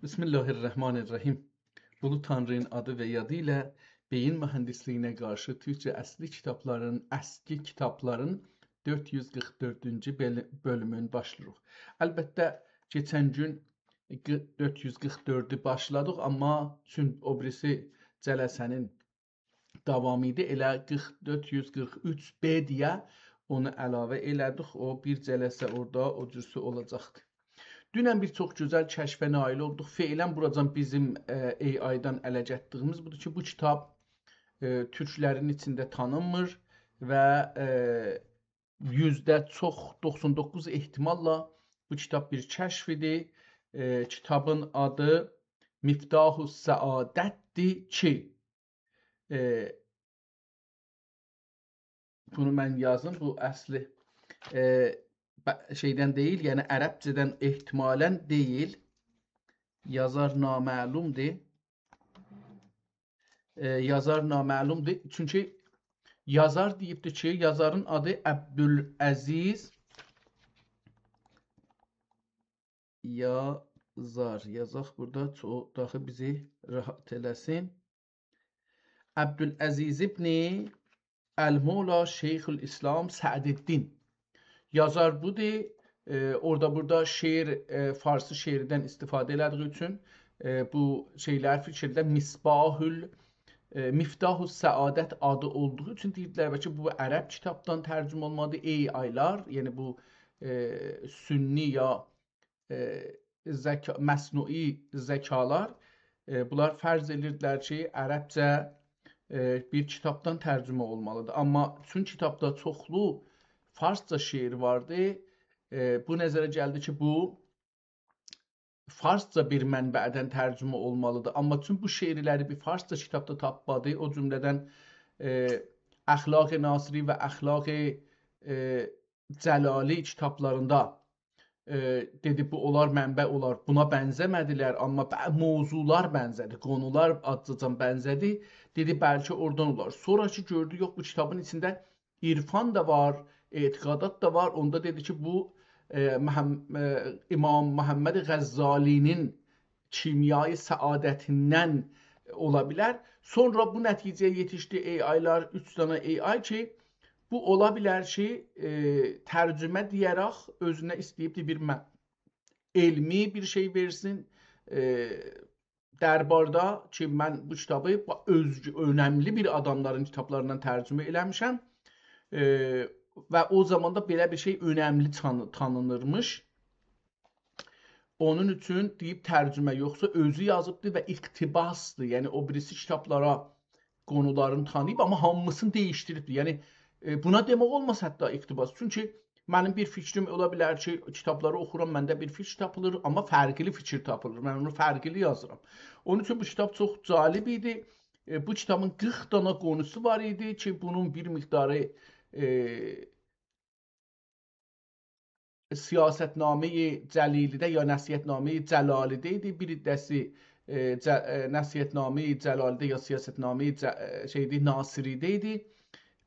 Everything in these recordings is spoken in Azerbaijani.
Bismillahirrahmanirrahim. Ulu Tanrı'nın adı ve yadıyla beyin mühendisliyine karşı Türkçe asli kitapların, eski kitapların 444. bölümün başlıyoruz. Elbette geçen gün 444'ü başladık ama çünkü o birisi cələsənin davamı idi. Elə 443B deyə onu əlavə elədik. O bir cələsə orada o cürsü olacaqdı. Dünən bir çox gözəl kəşfə nail olduq. Feilən buracan bizim AI-dan ələ getdiyimiz budur ki, bu kitab türklərin içində tanınmır və yüzdə çox 99 ehtimalla bu kitab bir kəşf idi. Kitabın adı Miftahus Səadətdir ki, bunu mən yazdım, bu əsli şeydən deyil, yəni ərəbcədən ehtimalən deyil, yazar naməlumdur. Yazar naməlumdur, çünki yazar deyibdir ki, yazarın adı Əbdüləziz yazar, yazaq burada, çox daxı bizi rahat eləsin. Əbdüləziz ibni Əl-Mula Şeyxülislam Səədiddin. Yazar budur. Orada burada şeir, Farsı şeirindən istifadə elədiyi üçün bu şeylər fikirdə Miftahus Səadət adı olduğu üçün deyirdilər ki, bu ərəb kitabdan tərcümə olmadı. AI-lar, yəni bu sünni ya məsnui zəkalar, bunlar fərz edirdilər ki, ərəbcə bir kitabdan tərcümə olmalıdır. Amma çünki kitabda çoxlu Farsça şeir vardı. Bu nəzərə gəldi ki, bu Farsça bir mənbədən tərcümə olmalıdır. Amma çünki bu şeirləri bir Farsça kitabda tapmadı. O cümlədən Əxlaq-ı Nasiri və Əxlaq-ı Cəlali kitablarında dedi, bu onlar mənbə olar. Buna bənzəmədilər, amma mövzular bənzədi, qonular adlıcan bənzədi. Dedi, bəlkə oradan olar. Sonraki gördü, yox, bu kitabın içində irfan da var, etiqadat da var. Onda dedi ki, bu İmam Muhammed Qəzzalinin kimyayı səadətindən ola bilər. Sonra bu nəticəyə yetişdi AI-lar, 3 dənə AI ki, bu ola bilər ki, tərcümə deyərək özünə istəyibdi bir elmi bir şey versin. Dərbarda ki, mən bu kitabı önəmli bir adamların kitablarından tərcümə eləmişəm. Və o zaman da belə bir şey önəmli tanınırmış. Onun üçün deyib tərcümə yoxsa özü yazıbdır və iqtibasdır. Yəni o birisi kitablara qonularını tanıyıb, amma hamısını dəyişdiribdir. Yəni buna demək olmaz hətta iqtibas. Çünki mənim bir fikrim ola bilər ki, kitabları oxuram, məndə bir fikir tapılır, amma fərqli fikir tapılır. Mən onu fərqli yazıram. Onun üçün bu kitab çox cəlib idi. Bu kitabın 40 dana qonusu var idi ki, bunun bir miqdarı Siyasətnamə-i Cəlilidə ya Nəsihətnamə-i Cəlalidə idi. Bir iddəsi Nəsihətnamə-i Cəlalidə ya Siyasətnamə-i Nasiridə idi.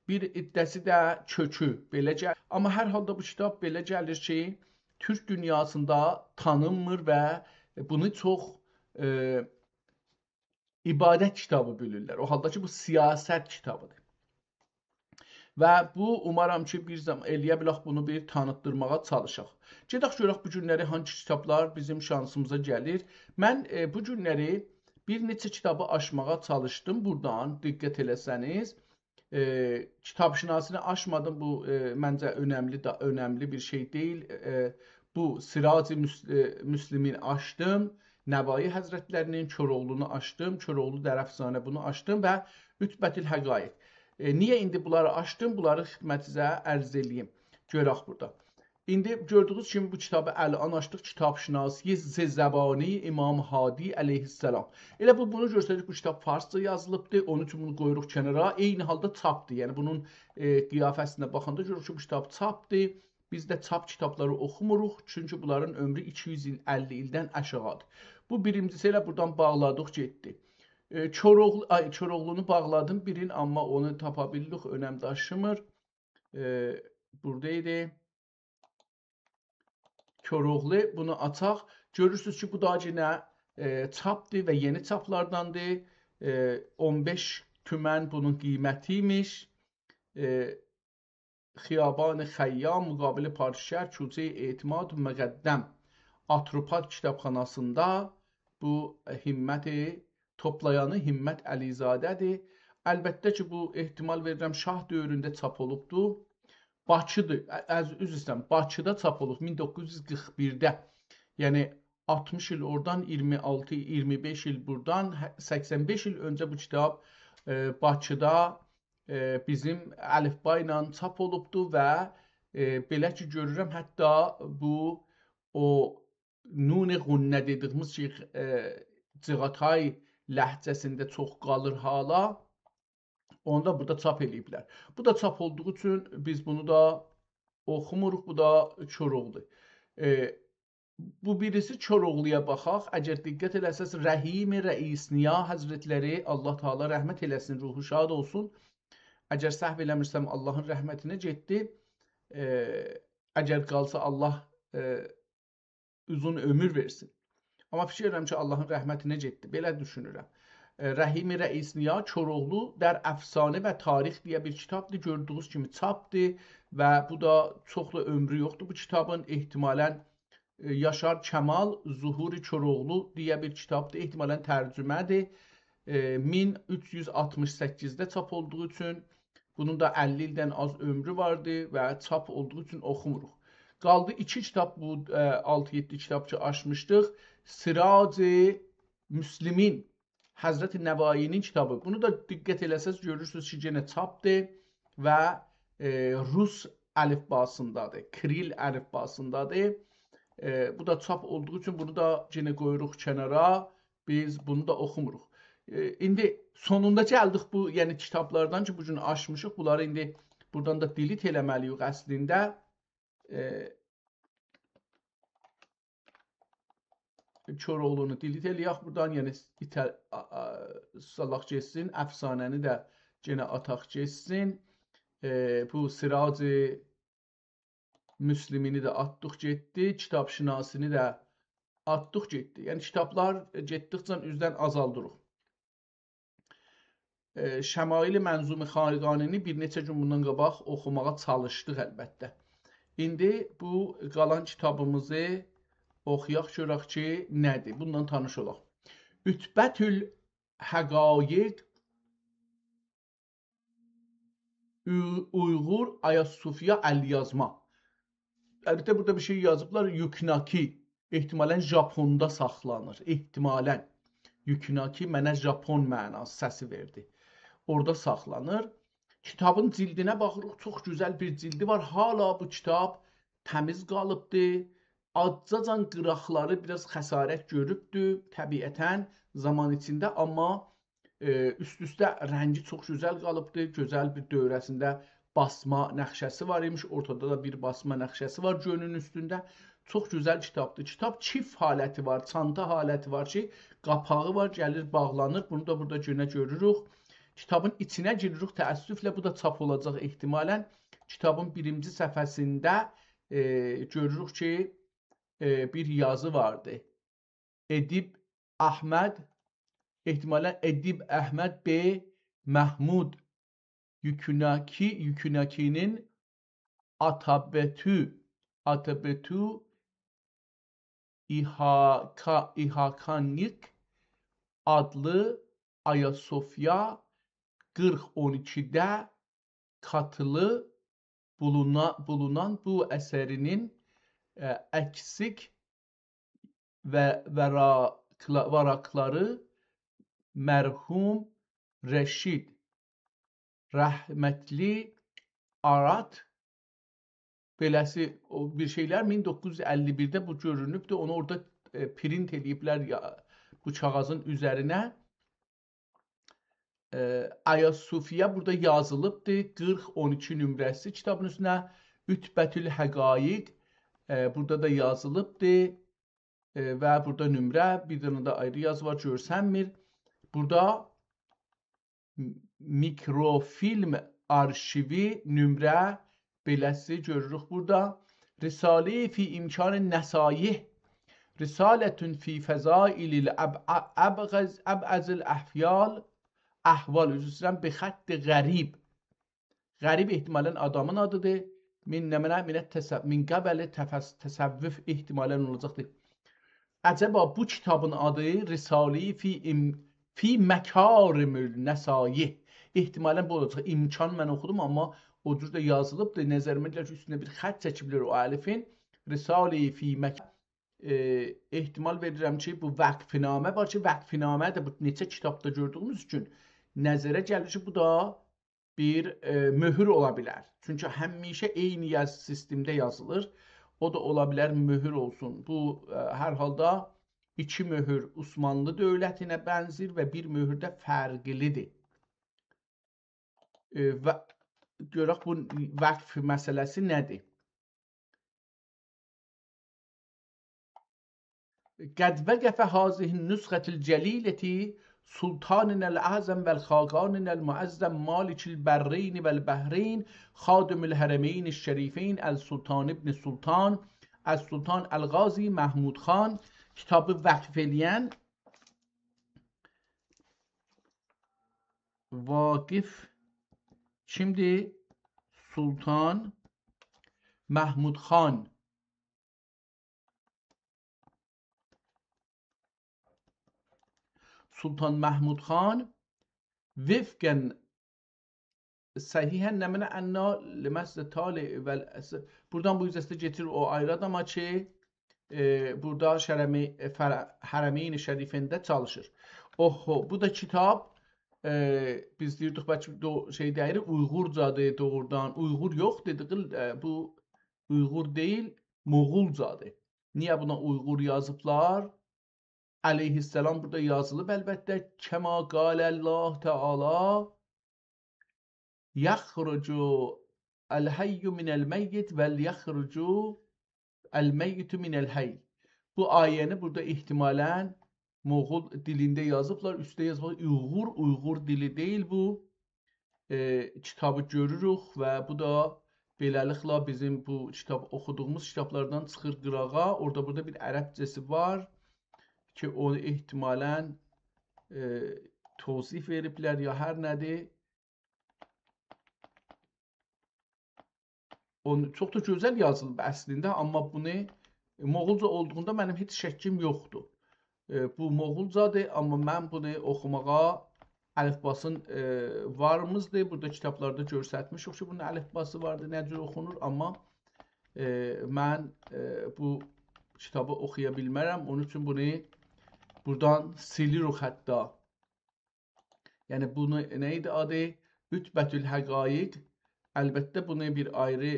Bir iddəsi də kökü belə gəlir. Amma hər halda bu kitab belə gəlir ki, Türk dünyasında tanınmır və bunu çox ibadət kitabı bilirlər. O halda ki, bu siyasət kitabıdır. Və bu, umaram ki, bir zaman eləyə bilək bunu bir tanıtdırmağa çalışaq. Gedək görək bu günləri hangi kitablar bizim şansımıza gəlir. Mən bu günləri bir neçə kitabı aşmağa çalışdım. Buradan diqqət eləsəniz, kitabşinasını aşmadım. Bu məncə önəmli bir şey deyil. Bu Sirac-ı Müslimin açdım. Nəvai Həzrətlərinin Koroğlunu açdım. Koroğlu Dərəfsanə bunu açdım və Ütbətül Həqaiq. Niyə indi bunları açdım? Bunları xidmətinizə ərz edeyim. Görək burada. İndi gördüyünüz kimi bu kitabı əlan açdıq. Kitabşinasi Zəbani İmam Hadi əleyhissalam. Elə bunu göstərir, bu kitab farsça yazılıbdır. Onun üçün bunu qoyuruq kənara. Eyni halda çapdır. Yəni bunun qiyafəsinə baxanda görürük ki, bu kitab çapdır. Biz də çap kitabları oxumuruq. Çünki bunların ömrü 250 ildən aşağıdır. Bu birincisi elə buradan bağladıq, getdi. Koroğlunu bağladım birin, amma onu tapa bildik, önəm daşımır. buradaydı. Koroğlu, bunu açaq. Görürsünüz ki bu da yine çapdır və yeni çaplardandır. 15 tümən bunun qiymətiymiş. Xiyaban Xəyyam müqabili Parşər Küçə Etimad Müqəddəm Atropad kitabxanasında bu himməti toplayanı Himmət Əlizadədir. Əlbəttə ki, bu ehtimal verirəm şah dövründə çap olubdur. Bakıdır, üzr istəyirəm, Bakıda çap olub 1941-də. Yəni 60 il oradan, 26-25 il buradan, 85 il öncə bu kitab Bakıda bizim əlifba ilə çap olubdur və belə ki görürəm, hətta bu o nun qunnə dediyimiz ki Cığatay ləhcəsində çox qalır hala. Onu da burada çap eləyiblər. Bu da çap olduğu üçün biz bunu da oxumuruq. Bu da Koroğlu. Bu birisi Koroğluya baxaq. Əgər diqqət eləsəz, Rəhim-i Rəisniya Həzrətləri, Allah Teala rəhmət eləsin, ruhu şad olsun. Əgər səhv eləmirsəm, Allahın rəhmətinə getdi. Əgər qalsa Allah uzun ömür versin. Amma fikir edirəm ki, Allahın rəhmətinə getdi. Belə düşünürəm. Rəhim-i Rəisniya Koroğlu Dər Əfsanə və Tarix deyə bir kitabdır. Gördüyünüz kimi çapdır və bu da çox da ömrü yoxdur. Bu kitabın ehtimalən Yaşar Kəmal Zuhuri Koroğlu deyə bir kitabdır. Ehtimalən tərcümədir. 1368-də çap olduğu üçün bunun da 50 ildən az ömrü vardı və çap olduğu üçün oxumuruq. Qaldı 2 kitab, bu 6-7 kitab ki aşmışdıq. Sirac-ı Müslimin Həzrət Nəvainin kitabı. Bunu da diqqət eləsəz görürsünüz ki, yenə çapdır və Rus əlifbasındadır, Kiril əlifbasındadır. Bu da çap olduğu üçün bunu da yenə qoyuruq kənara, biz bunu da oxumuruq. İndi sonunda gəldik bu yəni kitablardan ki, bu gün aşmışıq. Bunları indi buradan da dilit eləməliyik əslində. Koroğlu'nu dilit eləyək buradan, yəni salaq geçsin, əfsanəni də yenə ataq geçsin. Bu Sirac-ı Müslimini də atdıq getdi, Kitabşinasini də atdıq getdi. Yəni kitablar getdikcə üzdən azaldırıq. Şəmail-i Mənzum-i Xaqanini bir neçə gün bundan qabaq oxumağa çalışdıq əlbəttə. İndi bu qalan kitabımızı oxuyaq görək ki, nədir? Bundan tanış olaq. Ütbətül Həqaiq Uyğur Ayasofya Əlyazma. Əlbəttə burada bir şey yazıblar. Yuknaki. Ehtimalən Japonda saxlanır. Ehtimalən. Yuknaki mənə Japon mənası səsi verdi. Orada saxlanır. Kitabın cildinə baxırıq. Çox gözəl bir cildi var. Hala bu kitab təmiz qalıbdır. Accacan qıraqları biraz xəsarət görübdür təbiətən zaman içində, amma üst-üstə rəngi çox gözəl qalıbdır. Gözəl bir dövrəsində basma nəxşəsi var imiş. Ortada da bir basma nəxşəsi var gönün üstündə. Çox gözəl kitabdır. Kitab çift haləti var, çanta haləti var ki, qapağı var, gəlir, bağlanır. Bunu da burada günə görürük. Kitabın içinə giririk. Təəssüflə bu da çap olacaq ehtimalən. Kitabın birinci səhifəsində görürük ki, bir yazı vardı. Edib Əhməd, ehtimalən Edib Əhməd B. Məhmud Yuknakinin Atabetü İhakanik adlı Ayasofya 40-12'də katılı bulunan bu əsərinin əksik və varakları mərhum Rəşid rəhmətli Arat beləsi bir şeylər 1951'də bu görünübdür. Onu orada print ediblər bu kağızın üzərinə. Ayasofya burada yazılıbdır. 40-12 nömrəsi kitabın üstünə. Ütbətül Həqaiq burada da yazılıbdır. Və burada nömrə, bir dənə də ayrı yazı var, görsənmir. Burada mikrofilm arşivi nömrə beləsi görürük burada. Risale fi imkan nəsaih. Risaletun fi fəzailil əbğəzil əhfiyal. Əhval üzr istəyirəm. Bi xətt qərib. Qərib ehtimalən adamın adıdır. Min qəbəli təsəvvüf ehtimalən olacaqdır. Əcəba bu kitabın adı Risale fi məkarimül nəsaih. Ehtimalən bu olacaq. İmkan mən oxudum, amma o cür də yazılıbdır. Nəzərimə gəlir ki, üstünə bir xətt çəkiblər o əlifin. Risale fi ehtimal verirəm ki, bu vəqfinamə var ki, vəqfinamə də bu neçə kitabda gördüyümüz üçün nəzərə gəlir ki, bu da bir möhür ola bilər. Çünki həmişə eyni yazı sistemdə yazılır. O da ola bilər möhür olsun. Bu hər halda iki möhür Osmanlı dövlətinə bənzir və bir möhür də fərqlidir. Və görək bu vəqf məsələsi nədir? قد وقف هذه النسخة الجليلة سلطاننا الأعظم والخاقاننا المعظم مالك البرين والبحرين خادم الحرمين الشريفين السلطان ابن سلطان السلطان الغازي محمود خان. Kitabı vəqf eləyən Vaqif kimdir? Sultan Mahmud Xan. Sultan Mahmud Xan vifqən səhihən nəminə ənna liməsdə tali vəl əsr. Buradan bu yüzəstə getir o ayrı adama ki burada Hərəmeyn-i Şərifində çalışır. Oho, bu da kitab biz deyirdik bəlkə şey deyirik Uyğurcadır doğrudan. Uyğur yox dedik, bu Uyğur deyil, Moğulcadır. Niyə buna Uyğur yazıblar? Əleyhisselam burada yazılıb əlbəttə. Kəma qaləlləh Teala yaxrucu əl-hayyu minəl-meyyit vəl-yaxrucu əl-meyyitü minəl-hayy. Bu ayəni burada ehtimalən Moğul dilində yazıblar. Üstə yazıblar Uyğur dili deyil bu. Kitabı görürük və bu da beləliklə bizim bu kitab oxuduğumuz kitablardan çıxır qırağa. Orada burada bir ərəbcəsi var ki onu ehtimalən tozif veriblər ya hər nədir. Onu çox da gözəl yazılıb əslində, amma bunu Moğulca olduğunda mənim heç şəkkim yoxdur. Bu Moğulcadır, amma mən bunu oxumağa əlifbasın varımızdır. Burada kitablarda göstərmişik ki, bunun əlifbası vardır, nə cür oxunur, amma mən bu kitabı oxuya bilmərəm. Onun üçün bunu buradan silirik hətta. Yəni bunu nə idi adı? Ütbətül Həqaiq. Əlbəttə bunu bir ayrı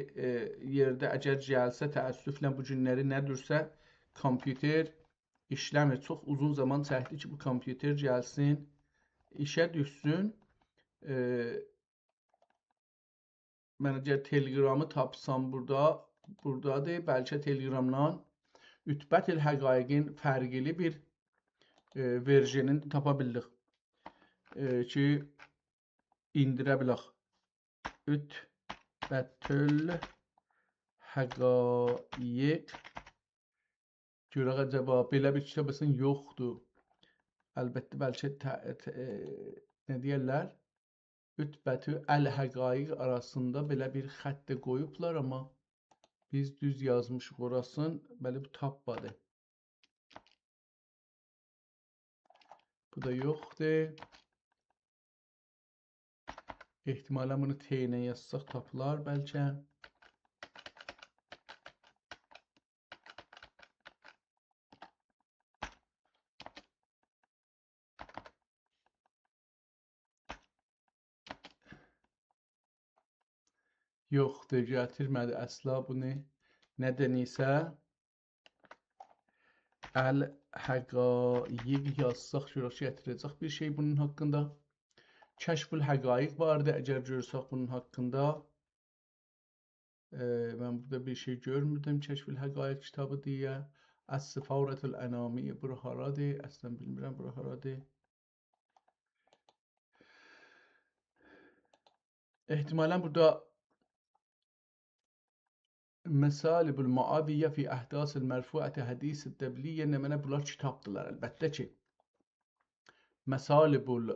yerdə əgər gəlsə, təəssüflə bu günləri nədirsə, kompüter işləmir. Çox uzun zaman çəkdi ki, bu kompüter gəlsin, işə düşsün. Mən əgər Telegramı tapsam buradadır. Bəlkə Telegramdan Ütbətül Həqaiqin fərqli bir versiyonunu tapa bildik ki, indirə bilək. Ütbətül Həqaiq. Görək acaba belə bir kitab əslən yoxdur. Əlbəttə bəlkə nə deyərlər? Ütbətü Əl-Həqaiq arasında belə bir xətt də qoyublar, amma biz düz yazmışıq orasın. Bəli, bu tapmadı. Bu da yoxdur. Ehtimalən bunu T-nə yazsaq tapılar bəlkə. Yoxdur, gətirmədi əsla bunu. Nədən isə Əl-Həqaiq yazsaq gətirəcək bir şey bunun haqqında. Kəşfül Həqaiq vardı, əgər görsək bunun haqqında. Mən burada bir şey görmürdüm. Kəşfül Həqaiq kitabı deyə. Əs-Səfarətül Ənami bura haradır? Əslən bilmirəm bura haradır. Ehtimalən burada Məsalibul Muaviyyə fi Əhdasil Mərfuəti Hədis-i Dəbliyyə nə mənə bunlar kitabdılar əlbəttə ki. Məsalibul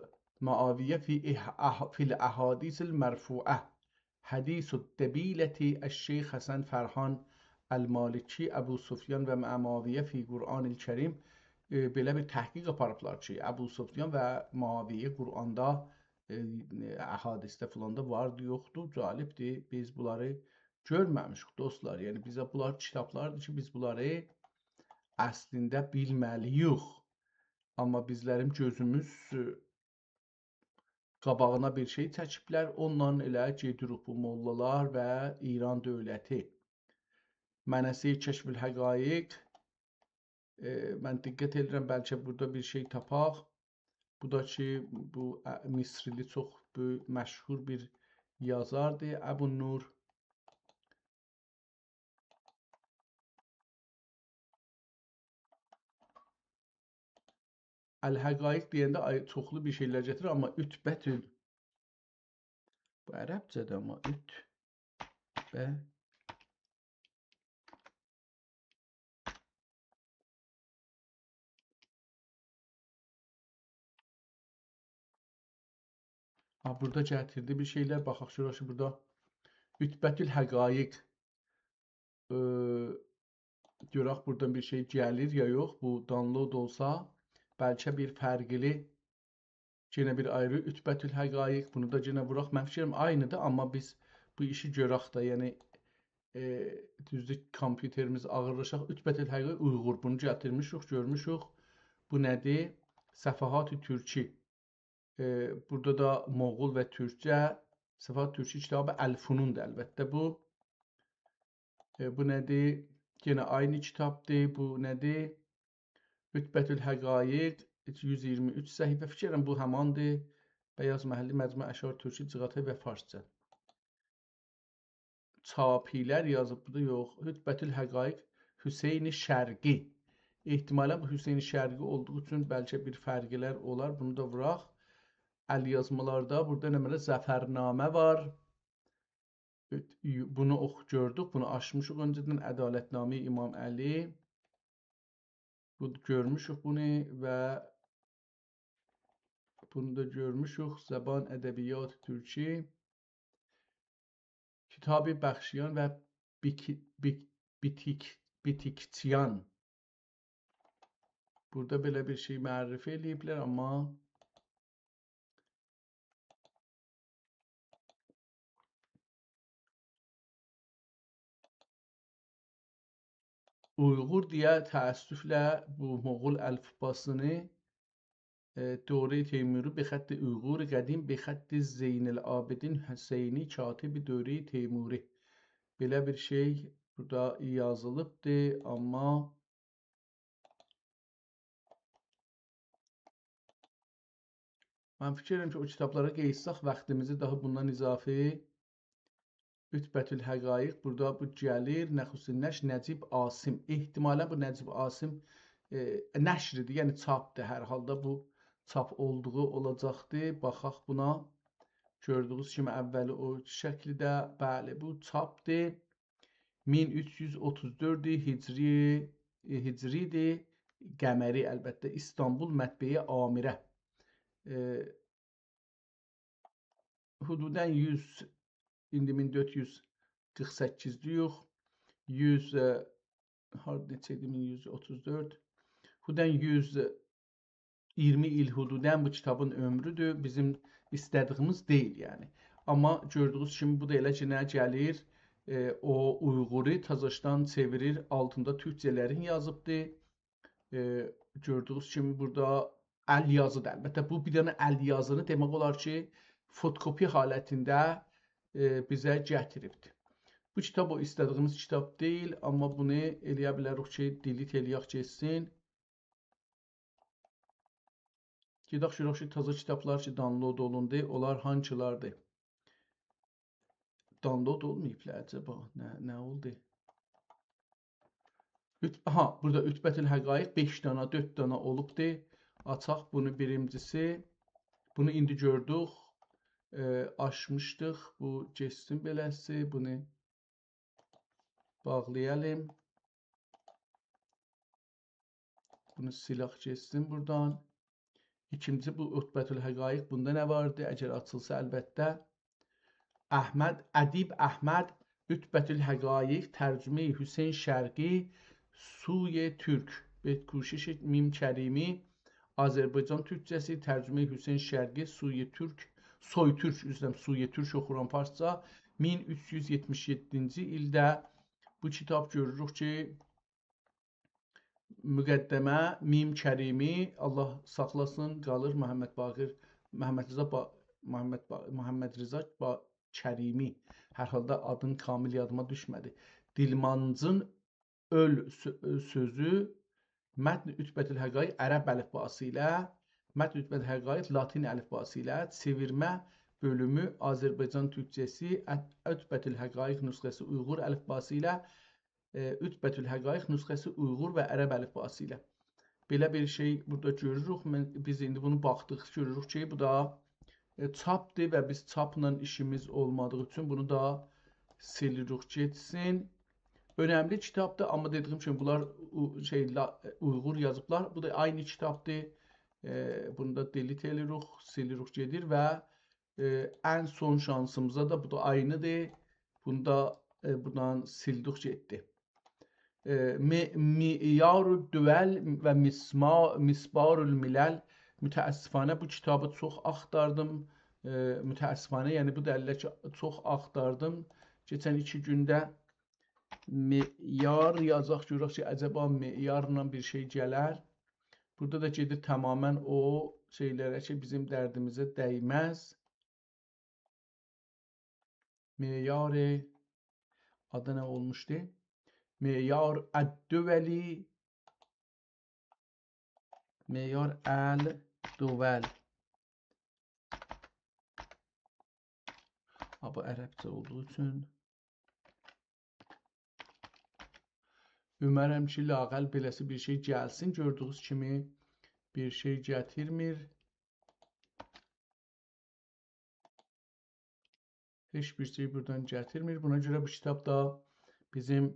Muaviyyə fil Əhadisil Mərfuə Hədis-i Dəbiləti Əş-Şeyx Həsən Fərhan Əl-Maliki Əbu Sufyan və Muaviyyə fi Qur'an-ı Kərim belə bir təhqiq aparıblar ki, Əbu Sufyan və Muaviyyə Qur'anda əhadisdə filanda vardı, yoxdur, cəlibdir. Biz bunları görməmişik dostlar. Yəni bizə bunlar kitablardır ki, biz bunları əslində bilməliyik. Amma bizlərin gözümüz qabağına bir şey çəkiblər, ondan elə gedirik bu mollalar və İran dövləti. Mənəsi Kəşfül Həqaiq, mən diqqət edirəm, bəlkə burada bir şey tapaq. Bu da ki, bu Misrili çox məşhur bir yazardır, Əbu Nur. Əl-Həqaiq deyəndə çoxlu bir şeylər gətirir, amma Ütbətül, bu ərəbcədir, amma Ütbə. Burada gətirdi bir şeylər, baxaq şurası burada. Ütbətül Həqaiq. Görək buradan bir şey gəlir ya yox. Bu download olsa, bəlkə bir fərqli, yenə bir ayrı Ütbətül Həqaiq. Bunu da yenə vuraq. Mən fikirəm aynıdır, amma biz bu işi görək da, yəni düzdür, kompüterimiz ağırlaşaq. Ütbətül Həqaiq Uyğur. Bunu gətirmişik, görmüşük. Bu nədir? Səfahat-ı Türki. Burada da Moğol və Türkcə Səfahat Türki kitabı Əl-Funundur əlbəttə bu. Bu nədir? Yenə aynı kitabdır. Bu nədir? Ütbətül Həqaiq 123 səhifə. Fikirəm bu həmandır. Bəyaz Məhəlli Məcmə Əşar Türki Cığatay və Farsça. Çapilər yazıb burada yox. Ütbətül Həqaiq Hüseyni Şərqi. Ehtimalən bu Hüseyni Şərqi olduğu üçün bəlkə bir fərqlər olar. Bunu da vuraq. Əl yazmalarda burada nə mənə zəfərnamə var. Bunu gördük, bunu açmışıq öncədən. Ədalətnamə İmam Əli. Bunu görmüşük bunu və bunu da görmüşük. Zəban Ədəbiyyat Türki. Kitab-ı Bəxşiyan və Bitikçiyan. Burada belə bir şey mərifə eləyiblər, amma Uyğur deyə təəssüflə bu Moğol əlifbasını دوره تیموری به خط uyğur qədim به خط Zeynəl-Abidin Hüseyni katibi دوره Teymuri. Belə bir şey burada yazılıbdır, amma mən fikirlərim ki, o kitablara qeysaq vaxtımızı daha bundan izafi Ütbətül Həqaiq burada bu gəlir. Nəxüsün Nəşr Nəcib Asim. İhtimalən bu Nəcib Asim nəşridir, yəni çapdır. Hər halda bu çap olduğu olacaqdır. Baxaq buna. Gördüyünüz kimi əvvəli o şəkildə, bəli, bu çapdır. 1334 Hicridir. Qəməri əlbəttə İstanbul Mətbəyi Amirə. Hududən 100, indi 1448 yox. 100 neçədir? 1134. Hududən 120 il hududən bu kitabın ömrüdür. Bizim istədiyimiz deyil yəni. Amma gördüyünüz kimi bu da elə ki, nə gəlir? O Uyğuru təzəşdən çevirir, altında türkcələrin yazıbdır. Gördüyünüz kimi burada əl yazıdır. Əlbəttə bu bir dənə əl yazını demək olar ki, fotokopi halətində bizə gətiribdir. Bu kitab o istədiyimiz kitab deyil, amma bunu eləyə bilərik ki, delete eləyək keçsin. Gedək görək ki, təzə kitablar ki, download olundu, onlar hansılardır? Download olmayıblar acaba? Nə oldu? Aha, burada Ütbətül Həqaiq 5 dana, 4 dana olubdur. Açaq bunu birincisi. Bunu indi gördük. Açmışdıq. Bu geçsin beləsi. Bunu bağlayalım. Bunu silaq geçsin buradan. İkinci bu Utbetül Həqaiq. Bunda nə vardı? Əgər açılsa əlbəttə. Əhməd, Ədib Əhməd Ütbətül Həqaiq tərcüme Hüseyn Şərqi Suye Türk Betkoşiş Mim Kərimi Azərbaycan Türkçəsi tərcüme Hüseyn Şərqi Suye Türk Soytürk üzrəm Suye Türk oxuram farsça 1377-ci ildə bu kitab görürük ki müqəddəmə Mim Kərimi Allah saxlasın qalır Məhəmməd Rıza Kərimi hər halda adın kamil yadıma düşmədi. Dilmancın öl sözü Mətn Ütbətül Həqaiq ərəb əlifbası ilə Mətn Ütbətül Həqaiq latin əlifbası ilə çevirmə bölümü Azərbaycan Türkçəsi Ütbətül Həqaiq nüsxəsi Uyğur əlifbası ilə Ütbətül Həqaiq nüsxəsi Uyğur və ərəb əlifbası ilə. Belə bir şey burada görürük. Biz indi bunu baxdıq, görürük ki, bu da çapdır və biz çapla işimiz olmadığı üçün bunu da silirik getsin. Önemli kitabdır, amma dediyim kimi bunlar Uyğur yazıblar. Bu da aynı kitabdır. Bunu da delete edirik, silirik gedir və ən son şansımıza da bu da aynıdır. Bunu da buradan sildik getdi. Miyar Düvel və Misbarul Milal mütəəssifanə bu kitabı çox axtardım. Mütəəssifanə, yəni bu dəlillə ki, çox axtardım. Keçən 2 gündə meyar yazaq görək ki, əcəba meyarla bir şey gələr. Burada da gedir tamamən o şeylərə ki, bizim dərdimizə dəyməz. Meyar adı nə olmuşdu? Meyar Əd-Düvəli Meyar Əl-Düvəl. Bu ərəbcə olduğu üçün ümərəm ki, laqəl beləsi bir şey gəlsin. Gördüyünüz kimi bir şey gətirmir. Heç bir şey buradan gətirmir. Buna görə bu kitab da bizim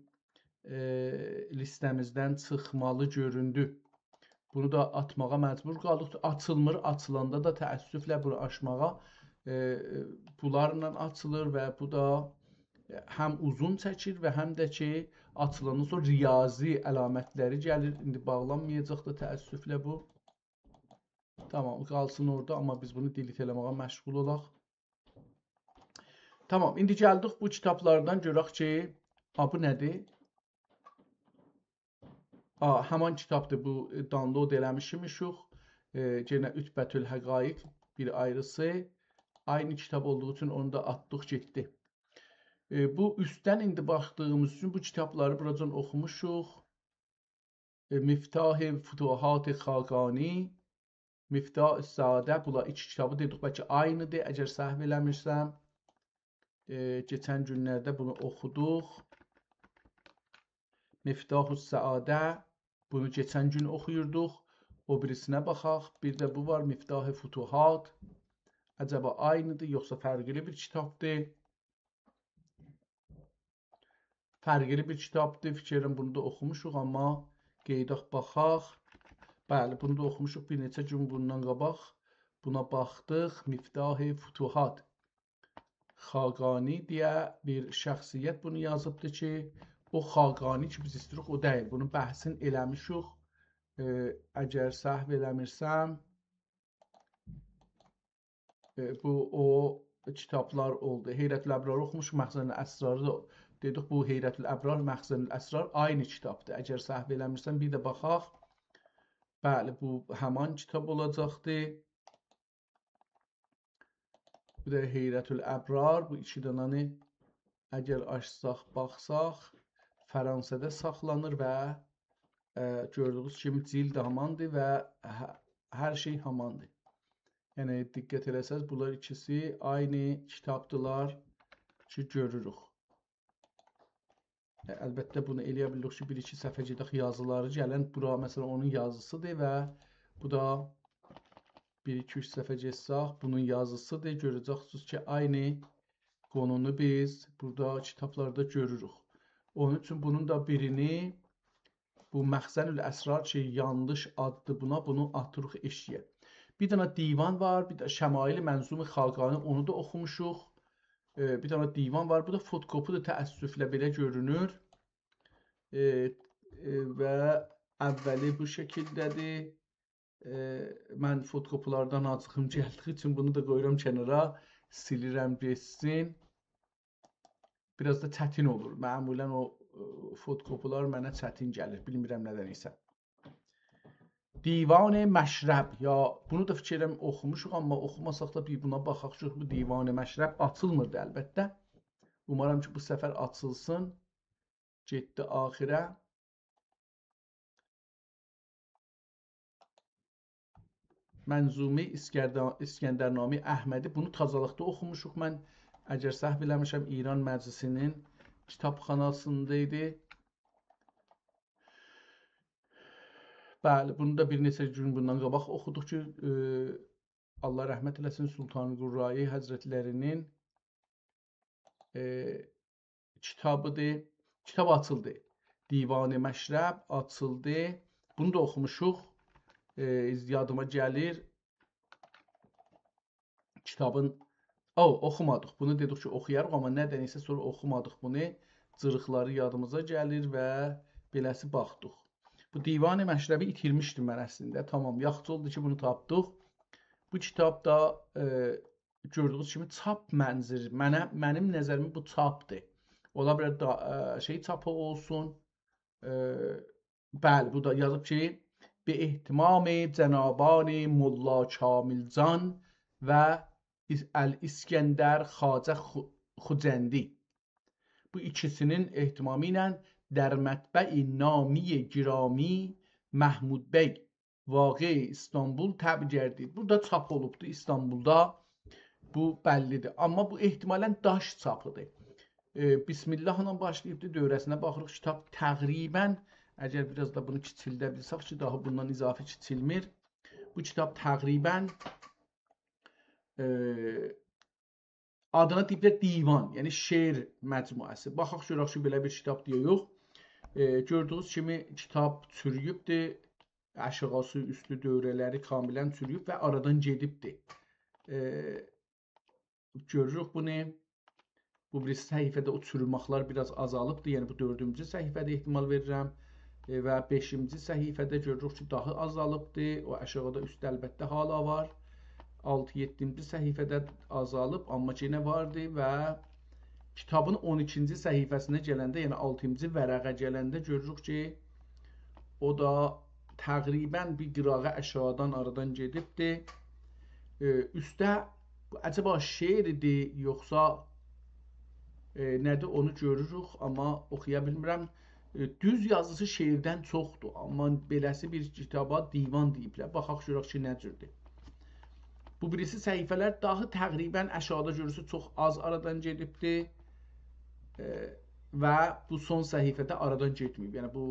listəmizdən çıxmalı göründü. Bunu da atmağa məcbur qaldıq. Açılmır. Açılanda da təəssüflə bunu açmağa bunlarla açılır və bu da həm uzun çəkir və həm də ki açılandan sonra riyazi əlamətləri gəlir. İndi bağlanmayacaq da təəssüflə bu. Tamam, qalsın orada, amma biz bunu delete eləməyə məşğul olaq. Tamam, indi gəldik bu kitablardan görək ki, bu nədir? Həman kitabdır bu, download eləmişik. Yenə Ütbətül Həqaiq bir ayrısı. Aynı kitab olduğu üçün onu da atdıq getdi. Bu üstdən indi baxdığımız üçün bu kitabları buradan oxumuşuq. Miftah-ı Fütuhat-ı Xaqani, Miftah-ı Sadə, bunlar 2 kitabı dedik, bəlkə aynıdır, əgər səhv eləmirsəm. Keçən günlərdə bunu oxuduq. Miftah-ı Sadə, bunu keçən gün oxuyurduq. O birisinə baxaq. Bir də bu var, Miftah-ı Fütuhat. Acaba aynıdır, yoxsa fərqli bir kitabdır? Fərqli bir kitabdır. Fikirəm bunu da oxumuşuq, amma qeydaq baxaq. Bəli, bunu da oxumuşuq bir neçə gün bundan qabaq. Buna baxdıq. Miftah-ı Fütuhat. Xaqani deyə bir şəxsiyyət bunu yazıbdır ki, o Xaqani ki, biz istəyirik, o deyil. Bunun bəhsini eləmişik. Əgər səhv eləmirsəm, bu o kitablar oldu. Heyrətül Əbrar oxumuş, Məxzənül Əsrarı da dedik. Bu Heyrətül Əbrar, Məxzənül Əsrar aynı kitabdır. Əgər səhv eləmirsən, bir də baxaq. Bəli, bu həman kitab olacaqdır. Bu da Heyrətül Əbrar. Bu 2 dənəni əgər açsaq, baxsaq, Fransada saxlanır və gördüyünüz kimi cild hamandır və hər şey hamandır. Yəni, diqqət eləsəz, bunlar ikisi aynı kitabdılar ki, görürük. Əlbəttə, bunu eləyə bilirik ki, 1-2 səhvə gedək yazıları gələn. Bura, məsələn, onun yazısıdır və bu da 1-2-3 səhvə geçsək, bunun yazısıdır. Görəcəksiniz ki, aynı qonunu biz burada kitablarda görürük. Onun üçün bunun da birini, bu Məxzənül Əsrar ki, yanlış addır buna, bunu atırıq eşiyə. Bir dənə divan var, bir də Şəmail Mənzum Xaqani, onu da oxumuşuq. Bir dənə divan var, bu da fotokopudur, təəssüflə belə görünür. Və əvvəli bu şəkildədir. Mən fotokopulardan acığım gəldiyi üçün bunu da qoyuram kənara, silirəm geçsin. Biraz da çətin olur. Məmulən o fotokopular mənə çətin gəlir, bilmirəm nədən isə. Divan Məşrəb, ya bunu da fikirəm oxumuşuq, amma oxumasaq da bir buna baxaq ki, bu Divan Məşrəb açılmırdı əlbəttə. Umaram ki, bu səfər açılsın. Getdi axirə. Mənzumi İskəndərnami Əhmədi, bunu tazalıqda oxumuşuq. Mən əgər səhv eləmişəm, İran Məclisinin kitabxanasında idi. Bəli, bunu da bir neçə gün bundan qabaq oxuduq ki, Allah rəhmət eləsin, Sultan Qurrayı Həzrətlərinin kitabıdır. Kitab açıldı. Divan-ı Məşrəb açıldı. Bunu da oxumuşuq. Yadıma gəlir. Kitabın oxumadıq. Bunu dedik ki, oxuyarıq, amma nədənsə sonra oxumadıq bunu. Cırıqları yadımıza gəlir və beləsi baxdıq. Bu Divan-ı Məşrəbi itirmişdim mən əslində. Tamam, yaxşı oldu ki, bunu tapdıq. Bu kitab da gördüyünüz kimi çap mənzir. Mənim nəzərimə bu çapdır. Ola bilər şey çapı olsun. Bəli, bu da yazıb ki, bi ehtimam cənabani Molla Kamilcan və Əl-İskəndər Xacə Xucəndi. Bu ikisinin ehtimamı ilə در مطبع نامی گرامی محمود Bey واقع İstanbul təbii gərdid. Burada çap olubdu İstanbulda. Bu bəllidir. Amma bu ehtimalən daş çapıdır. Bismillahla başlayıbdı. Dövrəsinə baxırıq. Kitab təqribən, əgər biraz da bunu kiçildə bilsək ki, daha bundan izafi kiçilmir. Bu kitab təqribən adına deyiblər divan, yəni şeir məcmuəsi. Baxaq görək ki, belə bir kitab deyə yox. Gördüyünüz kimi kitab çürüyübdür. Aşağısı, üstü dövrələri kamilən çürüyüb və aradan gedibdir. Görürük bunu. Bu bir səhifədə o çürüməklər biraz azalıbdır. Yəni bu 4-cü səhifədə ehtimal verirəm. Və 5-ci səhifədə görürük ki, daha azalıbdır. O aşağıda, üstdə əlbəttə hala var. 6-7-ci səhifədə azalıb, amma yenə vardı və kitabın 12-ci səhifəsinə gələndə, yəni 6-cı vərəqə gələndə görürük ki, o da təqribən bir qırağa aşağıdan aradan gedibdir. Üstdə acaba şeirdir, yoxsa nədir onu görürük, amma oxuya bilmirəm. Düz yazısı şeirdən çoxdur, amma beləsi bir kitaba divan deyiblər. Baxaq görək ki, nə cürdür. Bu birisi səhifələr daha təqribən aşağıda görürsə çox az aradan gedibdir. Və bu son səhifədə aradan getməyib. Yəni bu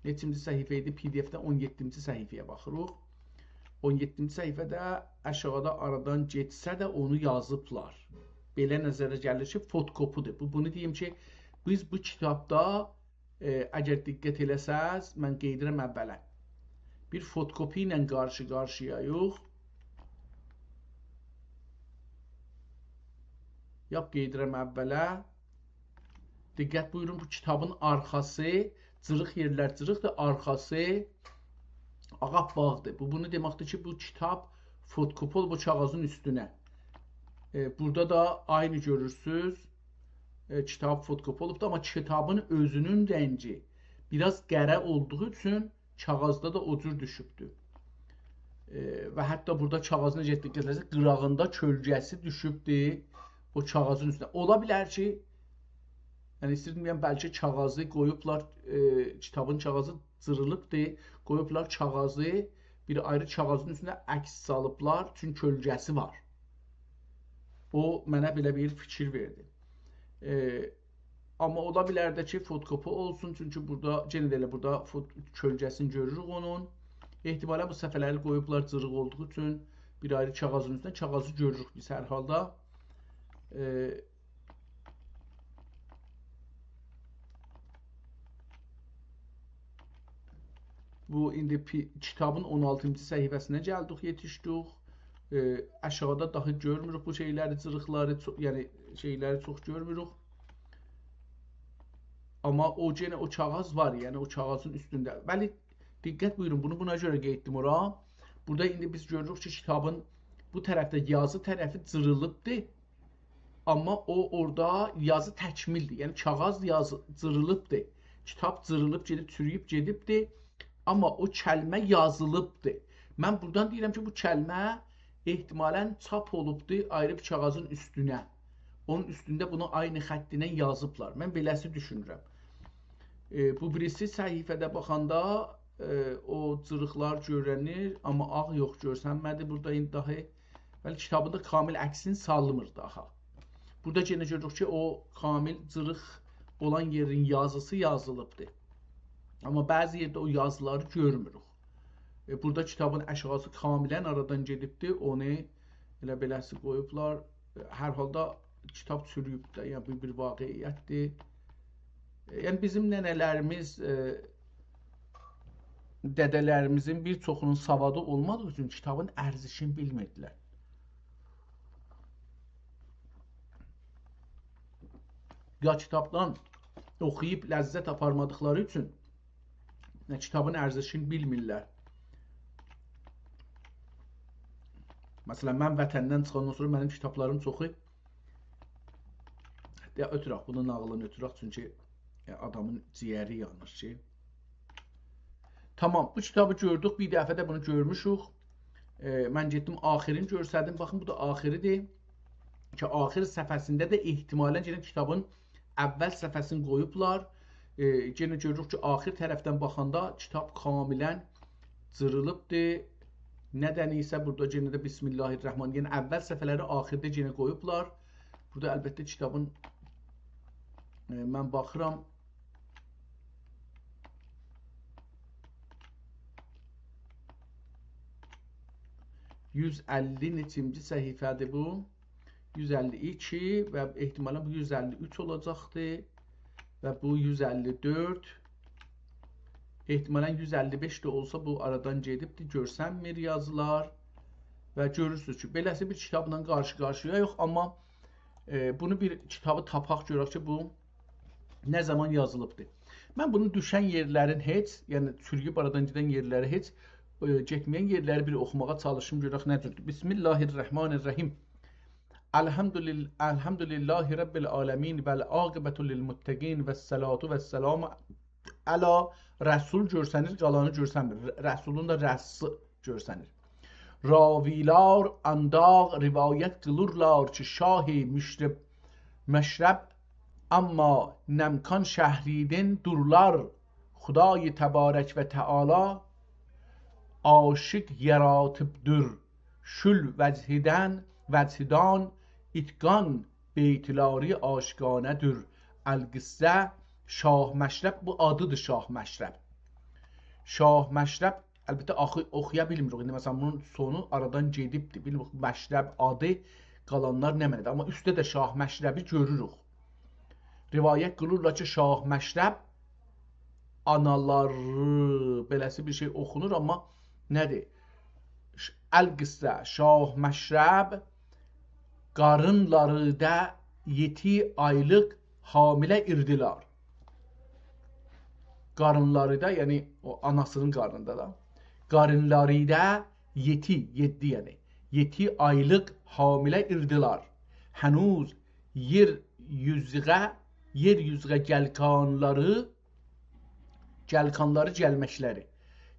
neçinci səhifə idi? PDF-də 17-ci səhifəyə baxırıq. 17-ci səhifədə aşağıda aradan getsə də onu yazıblar. Belə nəzərə gəlir ki, fotokopudur. Bunu deyim ki, biz bu kitabda əgər diqqət eləsəz, mən qeydirəm əvvələ. Bir fotokopi ilə qarşı-qarşıyayıq. Yap qeydirəm əvvələ. Diqqət buyurun, bu kitabın arxası, cırıq yerlər cırıqdır, arxası ağappaqdır. Bu bunu deməkdir ki, bu kitab fotokopi olub bu kağızın üstünə. Burada da aynı görürsünüz. Kitab fotokopi olubdur, amma kitabın özünün rəngi biraz qərə olduğu üçün kağızda da o cür düşübdür. Və hətta burada kağızına diqqət etsəz, qırağında kölgəsi düşübdür o kağızın üstünə. Ola bilər ki, yəni istəyirəm, bəlkə kağızı qoyublar, kitabın kağızı cırılıbdır, qoyublar kağızı bir ayrı kağızın üstünə əks salıblar, çünki kölgəsi var. O mənə belə bir fikir verdi. Amma ola bilər də ki, fotokopi olsun, çünki burada, yenə də elə burada kölgəsini görürük onun. Ehtimalə bu səhifələri qoyublar cırıq olduğu üçün bir ayrı kağızın üstünə kağızı görürük biz hər halda. Bu indi kitabın 16-cı səhifəsinə gəldik, yetişdik. Aşağıda daha görmürük bu şeyləri, cırıqları, yəni şeyləri çox görmürük. Amma o yenə o kağız var, yəni o kağızın üstündə. Bəli, diqqət buyurun, bunu buna görə qeyd etdim ora. Burada indi biz görürük ki, kitabın bu tərəfdə yazı tərəfi cırılıbdır. Amma o orada yazı təkmildir. Yəni kağız yazı cırılıbdır. Kitab cırılıb gedib, çürüyüb gedibdir. Amma o kəlmə yazılıbdır. Mən buradan deyirəm ki, bu kəlmə ehtimalən çap olubdur ayrı bir kağızın üstünə. Onun üstündə bunu aynı xəttinə yazıblar. Mən beləsi düşünürəm. Bu birisi səhifədə baxanda o cırıqlar görünür, amma ağ yox görsənmədi. Burada indi daha bəli kitabında kamil əksini salmır daha. Burada yenə görürük ki, o kamil cırıq olan yerin yazısı yazılıbdır. Amma bəzi yerdə o yazıları görmürük. Burada kitabın əşğası kamilən aradan gedibdir. Onu elə beləsi qoyublar. Hər halda kitab çürüyübdə, yəni bir vaqiiyyətdir. Yəni bizim nənələrimiz, dədələrimizin bir çoxunun savadı olmadığı üçün kitabın ərzişini bilmirdilər. Ya kitabdan oxuyub ləzzət aparmadıqları üçün kitabın ərzişini bilmirlər. Məsələn, mən vətəndən çıxandan sonra mənim kitablarım çoxu ötürək, bunun nağılını ötürək, çünki adamın ciyəri yanır ki. Tamam, bu kitabı gördük, bir dəfə də bunu görmüşük. Mən getdim, axirini görsədim, baxın, bu da axiridir. Ki, axir səfəsində də ehtimalən kitabın əvvəl səfəsini qoyublar. Yenə görürük ki, axir tərəfdən baxanda kitab kamilən cırılıbdır. Nədən isə burada yenə də Bismillahirrahmanirrahim. Yəni əvvəl səfələri axirdə yenə qoyublar. Burada əlbəttə kitabın mən baxıram. %150 neçinci səhifədir bu? 152 və ehtimalən bu 153 olacaqdır. Və bu 154. Ehtimalən 155 də olsa bu aradan gedibdir. Görsənmir yazılar. Və görürsünüz ki, beləsi bir kitabla qarşı-qarşıya yox. Amma bunu bir kitabı tapaq görək ki, bu nə zaman yazılıbdır. Mən bunun düşən yerlərin heç, yəni çürüyüb aradan gedən yerləri heç, getməyən yerləri bir oxumağa çalışım görək nədir. Bismillahirrahmanirrahim. Elhamdülillahi Rabbil alemin vəl aqibətu lil muttəqin və səlatu və səlamu əla rəsul görsənir, qalanı görsənmir. Rəsulun da rəssi görsənir. Ravilar andaq rivayət qılırlar ki, şahi məşrəb amma nəmkan şəhridin durlar Xudayi təbarək və təala aşıq yaratıbdır şül vəchidən itqan beytilari aşqanədir. Əl-qissə Şah Məşrəb, bu adıdır Şah Məşrəb. Şah Məşrəb, əlbəttə oxuya bilmirik. İndi məsələn bunun sonu aradan gedibdir. Bilmirik Məşrəb adı qalanlar nə mənədir. Amma üstdə də Şah Məşrəbi görürük. Rivayət qılırlar ki, Şah Məşrəb anaları beləsi bir şey oxunur, amma nədir? Əl-qissə Şah Məşrəb qarınları da 7 aylıq hamilə irdilar. Qarınları da, yəni o anasının qarnında da. Qarınları da 7 yəni 7 aylıq hamilə irdilar. Hənuz yer yüzğə gəlkanları gəlməkləri.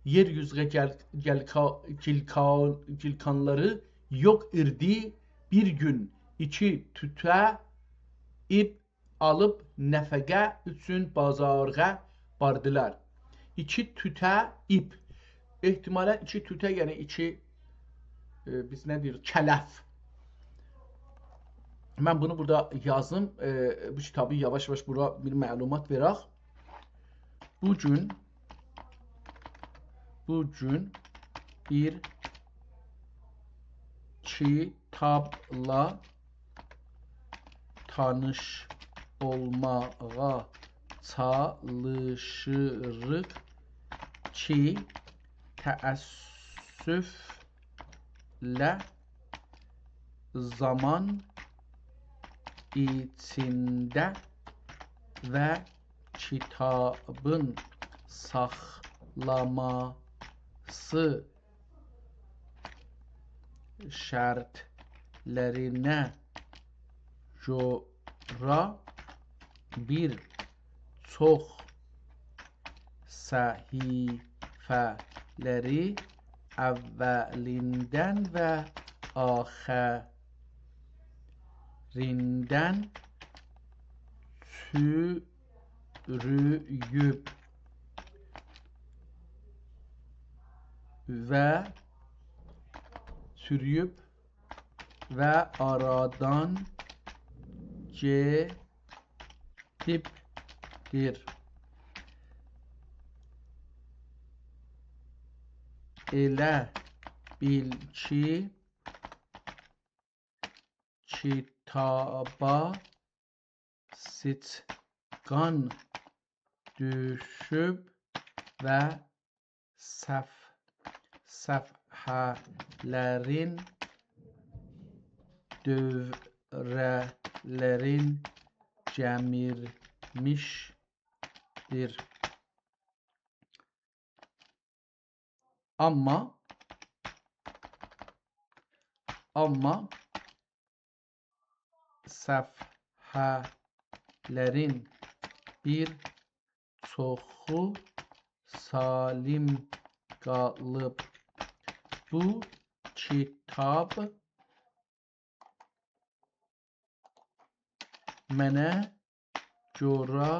Yer yüzğə gəlkanları yox irdi. Bir gün 2 tütə ip alıb nəfəqə üçün bazarğa bardılar. 2 tütə ip. Ehtimalən 2 tütə, yəni 2 biz nə deyirik? Kələf. Mən bunu burada yazım. Bu kitabı yavaş-yavaş bura bir məlumat verək. Bu gün bir kitabla tanış olmağa çalışırıq ki, təəssüflə zaman içində və kitabın saxlaması şərtlərinə görə bir çox səhifələri əvvəlindən və axirindən sürüyüb və aradan gedibdir. Elə bil ki, kitaba siçqan düşüb və səfhələrin dövrələrin gəmirmişdir. Amma səfhələrin bir çoxu salim qalıb. Bu kitab mənə görə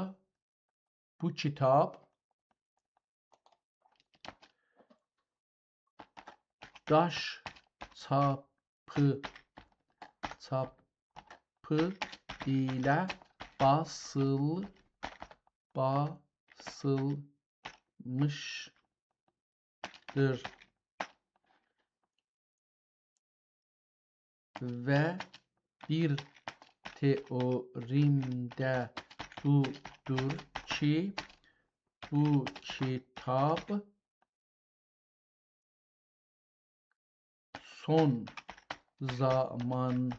daş çapı ilə basılmışdır və bir teorim də budur ki, bu kitab son zamanlarda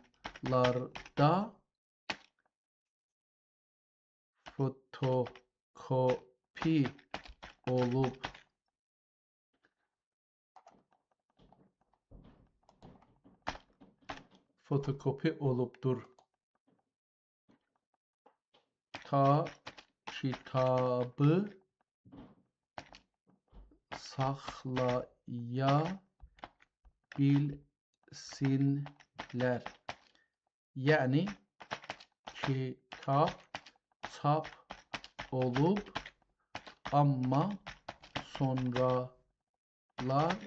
fotokopi olubdur. Ta kitabı saxlaya bilsinlər. Yəni kitab çap olub, amma sonralar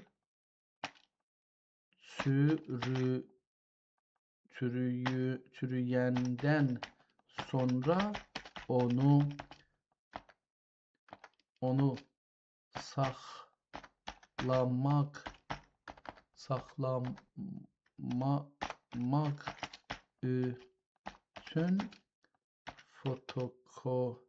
çürüyəndən sonra onu saxlamaq üçün fotokopi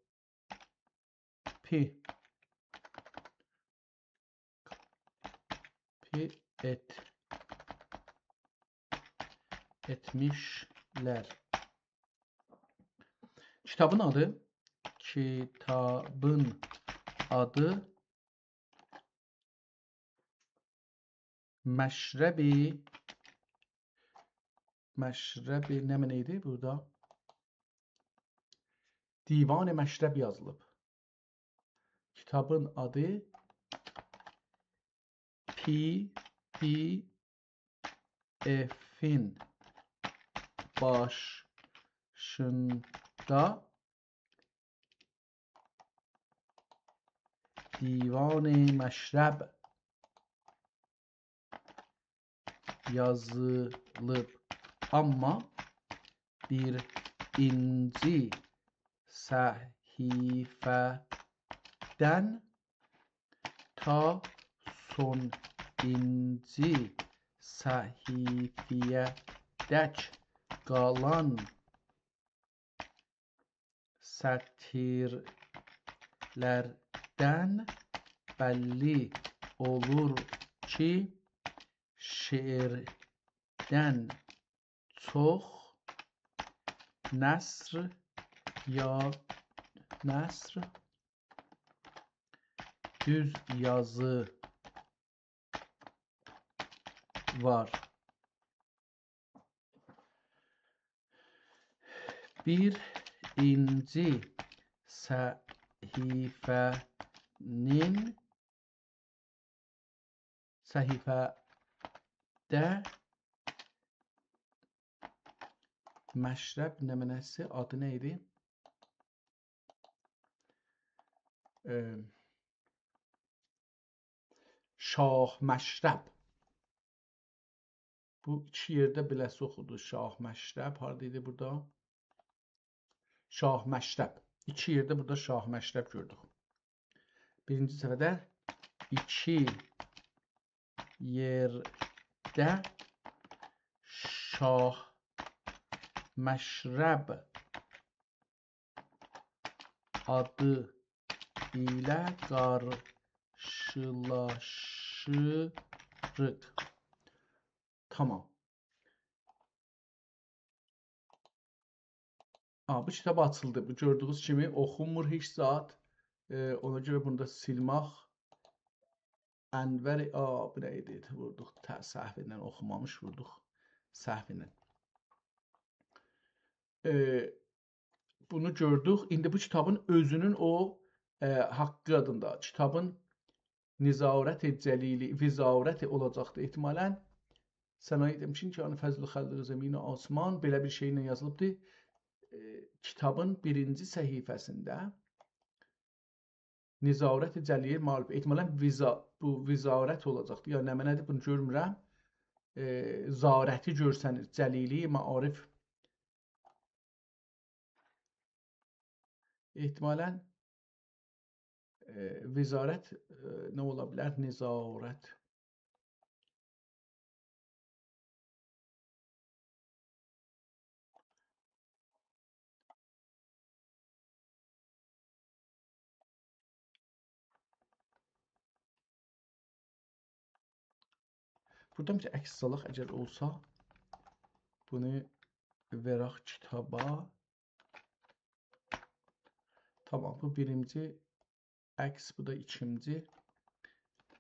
etmişlər. Kitabın adı Məşrəbi nə idi burada? Divan-ı Məşrəb yazılıb. Kitabın adı PDF'in başında Divan-ı Məşrəb yazılıb, amma birinci səhifədən ta sonuncu səhifəyədək qalan sətirlərdən bəlli olur ki şeirdən çox nəsr düz yazı var. Birinci səhifədə məşrəb nümunəsi adı nə idi? Şah Məşrəb. Bu iki yerdə beləsi oxudu. Şah Məşrəb. Haradaydı burada? Şah Məşrəb. İki yerdə burada Şah Məşrəb gördük. Birinci səfədə iki yerdə Şah Məşrəb adı ilə qarşılaşırıq. Tamam. Bu kitab açıldı. Bu gördüğünüz kimi oxunmur heç zat. Ona görə bunu da silmək. Ənvər, bu nə idi? Vurduq. Səhvindən oxumamış vurduq. Səhvindən. Bunu gördük. İndi bu kitabın özünün o haqqı adında. Kitabın Nizarət-i Cəlili, Vizarət olacaqdı ehtimalən. Sənaye demişim ki, Fəzl-i Xəlq Zəmin-i Asman belə bir şeylə yazılıbdır. Kitabın birinci səhifəsində Nizarət-i Cəlili mağlub. Ehtimalən bu vizarət olacaqdı. Ya nə mənədir bunu görmürəm. Zarəti görsənir. Cəlili Maarif. Ehtimalən vizarət nə ola bilər? Nizarət. Buradan bir əks salaq əgər olsa, bunu verək kitaba. Tamam, bu birinci əks, bu da ikinci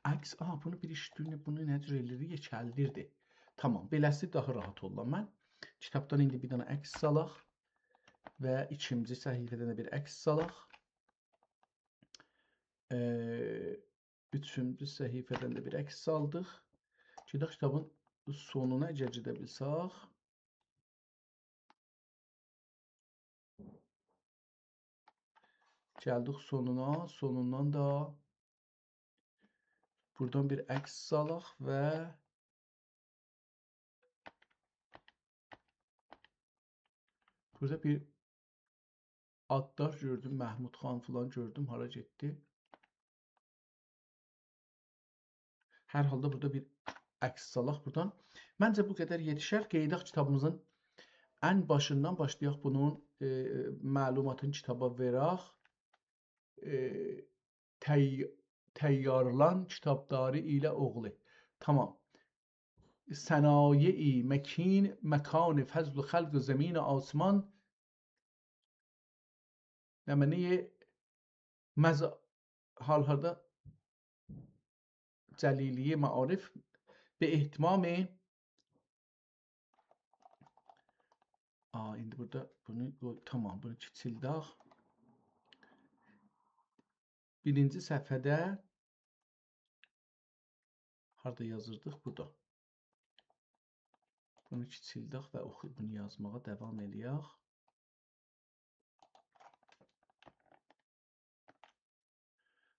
əks. Bunu bir işləyir, bunu necə eləyirik? Yekəldirdi. Tamam, beləsi daha rahat olar. Mən kitabdan indi bir dənə əks salaq və ikinci səhifədən də bir əks salaq. Üçüncü səhifədən də bir əks saldıq. Gedək kitabın sonuna gedə bilsək. Gəldik sonuna. Sonundan da buradan bir əks salaq və burada bir adlar gördüm. Məhmud xan falan gördüm. Hara getdi? Hər halda burada bir əks salaq buradan. Məncə bu qədər yetişər. Qeydaq kitabımızın ən başından başlayaq bunun məlumatını kitaba verək. Təyyarlan kitabdarı ilə oğlu. Tamam. Sənaye-i məkin, məkan fəzl-i xəlq zəmin asman. Nəməniyə hal-hazırda Cəliliye Maarif به اهتمام indi burada bunu tamam bunu kiçildək. Birinci səhifədə harda yazırdıq? Burada. Bunu kiçildək və bunu yazmağa davam eləyək.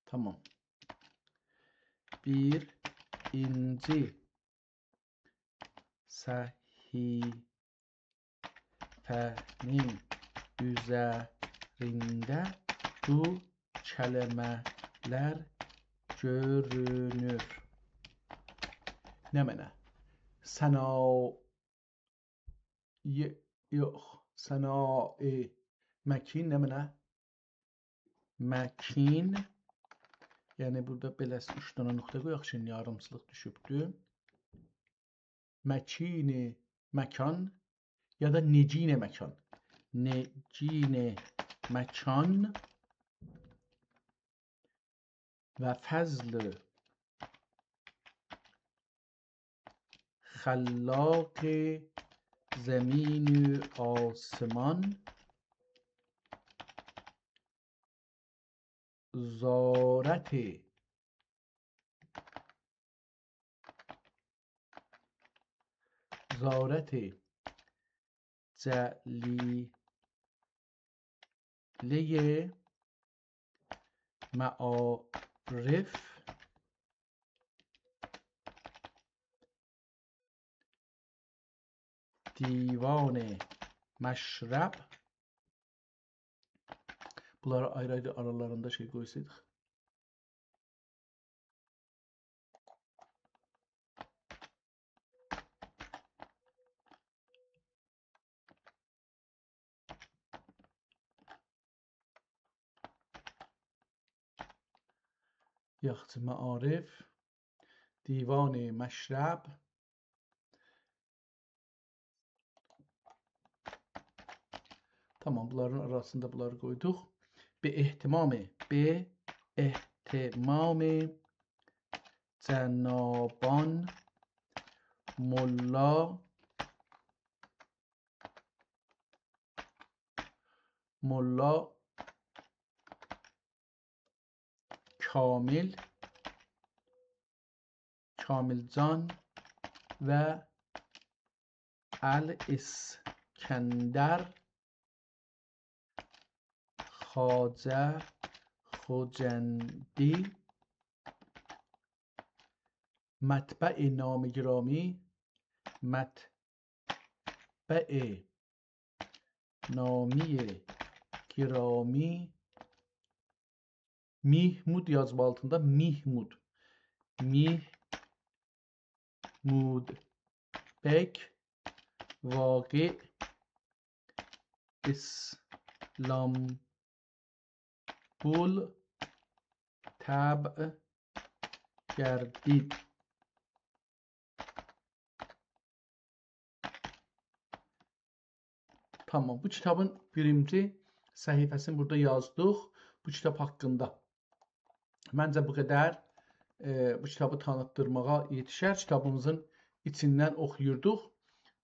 Tamam. Birinci səhifənin üzərində bu kəlmələr görünür. Nə mənə? Sənaye məkin nə mənə? Məkin Yəni burada belə 3 dənə nöqtə qoyaq ki, yarımçılıq düşübdür. Məkini məkan ya da necine məkan. Necine məkan və fəzl خلاق زمین و آسمان زارت جلیله معارف divan məşrəb. Bunları ayrı-ayrı aralarında şey qoysaydıq. Yaxşı, məarif, divan məşrəb. Tamam, bunların arasında bunları koyduk. Be ihtimami Cenaban Molla Kamilcan ve El-İskender Xacə خوجندی مطبع نام گرامی نامی گرامی Mihmud yazma altında Mihmud Bek Vaqi İstanbul Tab Gerdid. Tamam, bu kitabın birinci səhifəsini burada yazdıq. Bu kitab haqqında. Məncə bu qədər bu kitabı tanıtdırmağa yetişər. Kitabımızın içindən oxuyurduq.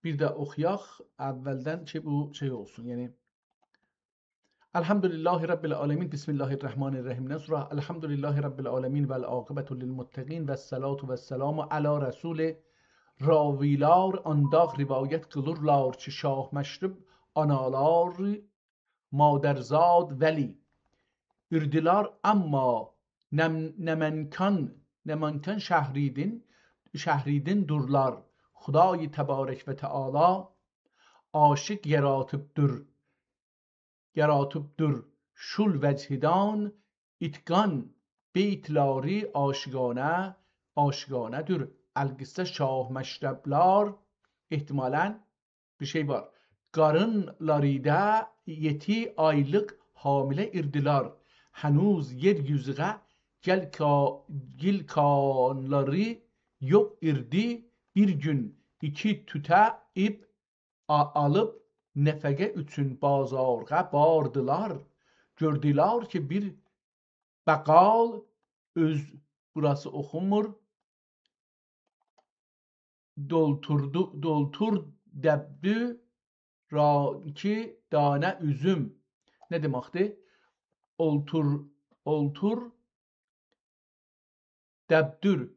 Bir də oxuyaq əvvəldən ki, bu şey olsun. Yəni Elhamdülillahi Rabbil alemin. Bismillahirrahmanirrahim. Sonra Elhamdülillahi Rabbil alemin vel aqibetu lil muttaqin və salatu və selamu ala rasul ravilar andaq rivayət qılırlar ki, Şah Məşrib analar مادرزاد ولی irdilar amma nemenkan şəhridin durlar Xuday təbarək və Teala aşıq yaratıbdır şul vecidan itqan beytləri aşıqanədir. Əlqissə Şah Məşrəblar ihtimalən bir şey var. Qarınlarında 7 aylıq hamilə irdilar. Hənuz yeryüzüne gilkanları yox irdi. Bir gün 2 tütə ip alıb nəfəqə üçün bazarğa bardılar. Gördülər ki, bir bəqal burası oxunmur. Doltur dəbdü ki dane üzüm. Ne deməkdir? Oltur dəbdür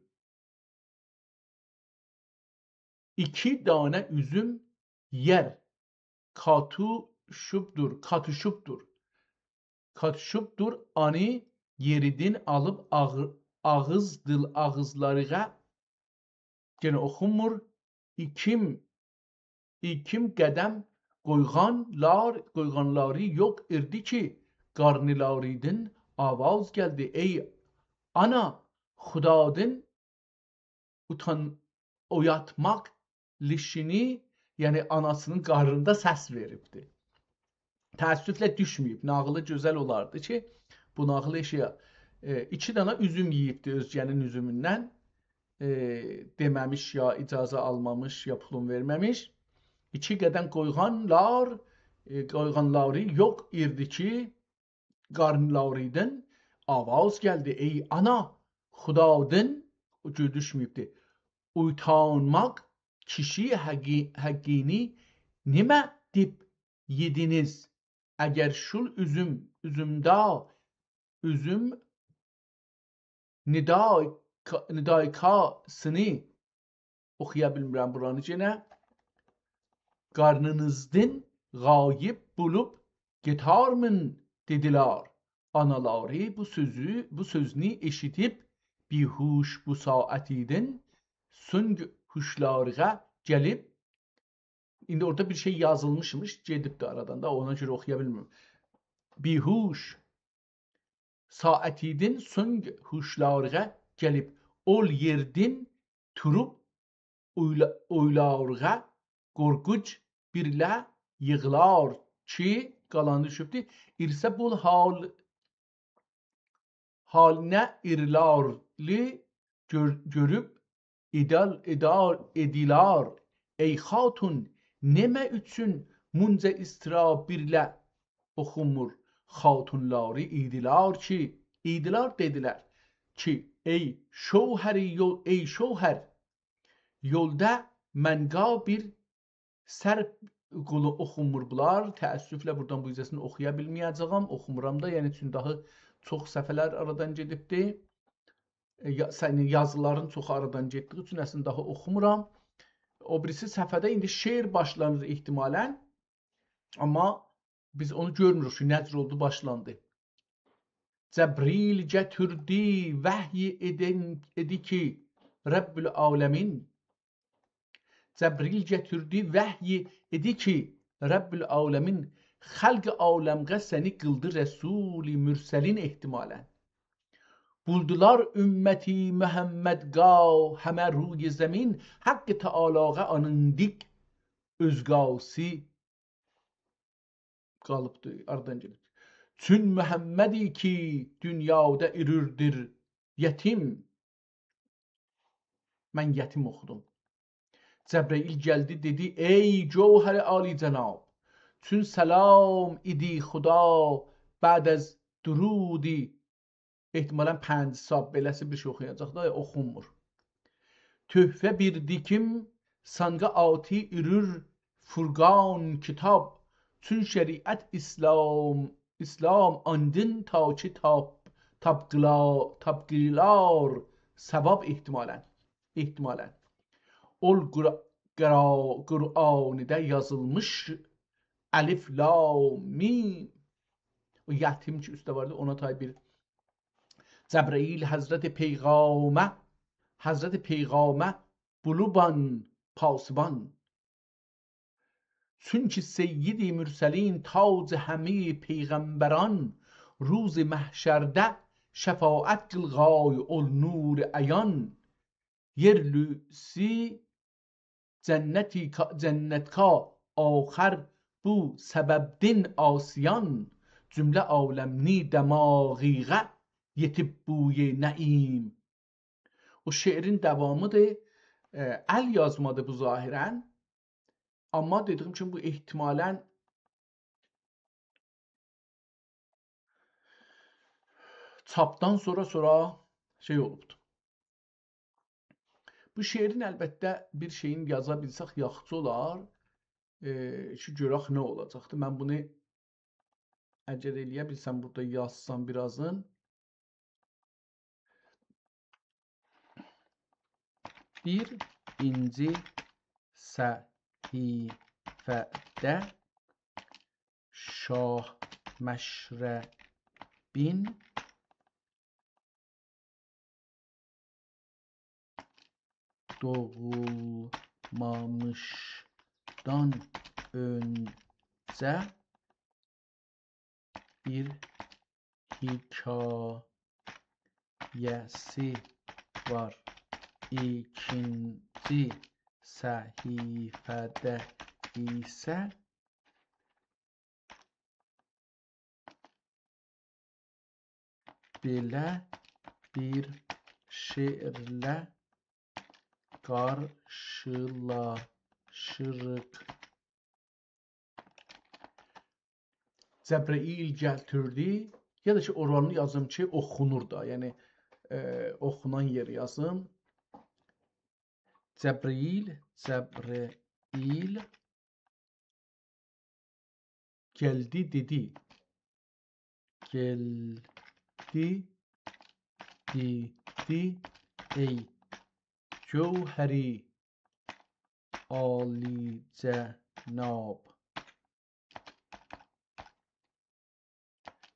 2 dane üzüm yer. Katuşubdur ani yeridin alıp ağızlarına gene oxunmur. İkim qədəm qoyğanları yox irdi ki qarnilaridin avaz geldi. Ey ana Xudadın oyatmaq lişini, yəni anasının qarnında səs veribdi. Təəssüflə düşməyib. Nağılı gözəl olardı ki, bu nağılı işə 2 dana üzüm yeyibdi özgənin üzümündən. Deməmiş ya icazə almamış ya pulun verməmiş. 2 qədəm qoyğanları yox irdi ki, qarnlarıydın. Avaz gəldi, ey ana, xudadın, göy düşməyibdi. Uytanmaq kişi həqqini nimə dib yediniz? Əgər şul üzüm nidaykasını oxuya bilmirəm buranı yenə. Qarnınızdan qayib bulub getarmın dediler. Anaları bu sözünü eşitib bihuş bu saatidin süng huşlarına gəlib. İndi orada bir şey yazılmışmış, gedib de aradan da ona göre oxuya bilmirəm. Bihuş saatidin süng huşlarına gəlib ol yerdin turub oylarına qorxuc birlə yığılar ki qalanı düşübdü. İrsə bul halinə irlarlı görüb edilar. Ey xatun, nemə üçün munca istira birlə oxumur? Xatunları idilar dediler ki ey şohər yolda mənqa bir sər qulu oxumur bunlar. Təəssüflə buradan bu hissəsini oxuya bilməyəcəyəm. Oxumuram da, yəni çünki daha çox səhifələr aradan gedibdi. Yazıların çoxu aradan getdiyi üçün əslində daha oxumuram. O birisi səhifədə indi şeir başlanır ehtimalən. Amma biz onu görmürük ki, nə cür oldu başlandı. Cəbril gətirdi vəhy edi ki Rəbbül aləmin. Cəbril gətirdi vəhy edi ki Rəbbül aləmin xalq aləmqə səni qıldı Rəsul-i mürsəlin ehtimalən. Buldular ümməti Məhəmmədqa həmə ruy zəmin Haqqı Tealağa anındik özqası qalıbdı, aradan gelib. Çün Məhəmmədi ki dünyada ürürdür yetim. Mən yetim oxudum. Cəbrail gəldi dedi ey cəvhər ali cənab. Çün səlam idi xuda bəd az durudi. Ehtimalən 5 sab beləsi bir şey oxuyacaq da oxunmur. Töhfə bir dikim sanqa ati ürür furqan kitab. Çün şəriət İslam andın ta ki tabqilar səbab ehtimalən. Ol Qur'an'da yazılmış Alif Lam Mim. O yetim ki üstte vardı ona tabi bir. Cebrail Hazreti Peygamə buluban pasiban. Çünki Seyyid-i Mürselin tac həmi peyğəmbəran روز محشرdə şəfaət qılğay ol nur əyan. Yerlüsi cənnətka axər bu səbəbdin asiyan. Cümlə aləmni dəmağiğə yetib buye nəim. O şeirin devamıdır. El yazmadı bu zahiren. Ama dediğim için bu ihtimalen çapdan sonra şey olubdu. Bu şeirin əlbəttə bir şeyin yaza bilsək yaxşı olar. Şu görək nə olacaqdı. Mən bunu əgər eləyə bilsəm burada yazsam birazın. Birinci səhifədə Şah Məşrəbin doğulmamışdan öncə bir hikayəsi var. İkinci səhifədə isə belə bir şeirlə qarşılaşırıq. Cəbrəil gətirdi, ya da ki oranı yazım ki oxunur da, yəni oxunan yeri yazım. Cəbrəil gəldi dedi. Geldi dedi ey cevheri Ali cenab.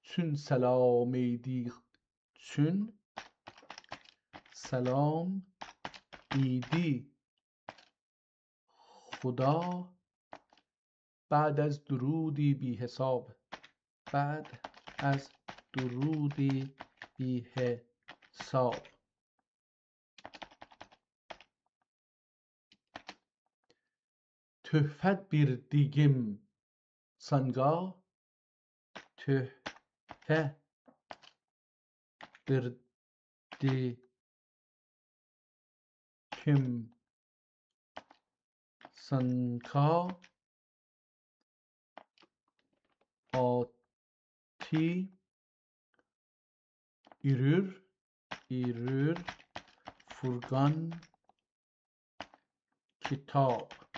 Çün selam eydik, çün selam eydi خدا بعد از درودی بی حساب. بعد از درودی بی حساب. Töhfət bir digim sanga. Töhfə bir digim sanga. Ati yürür Furkan kitap.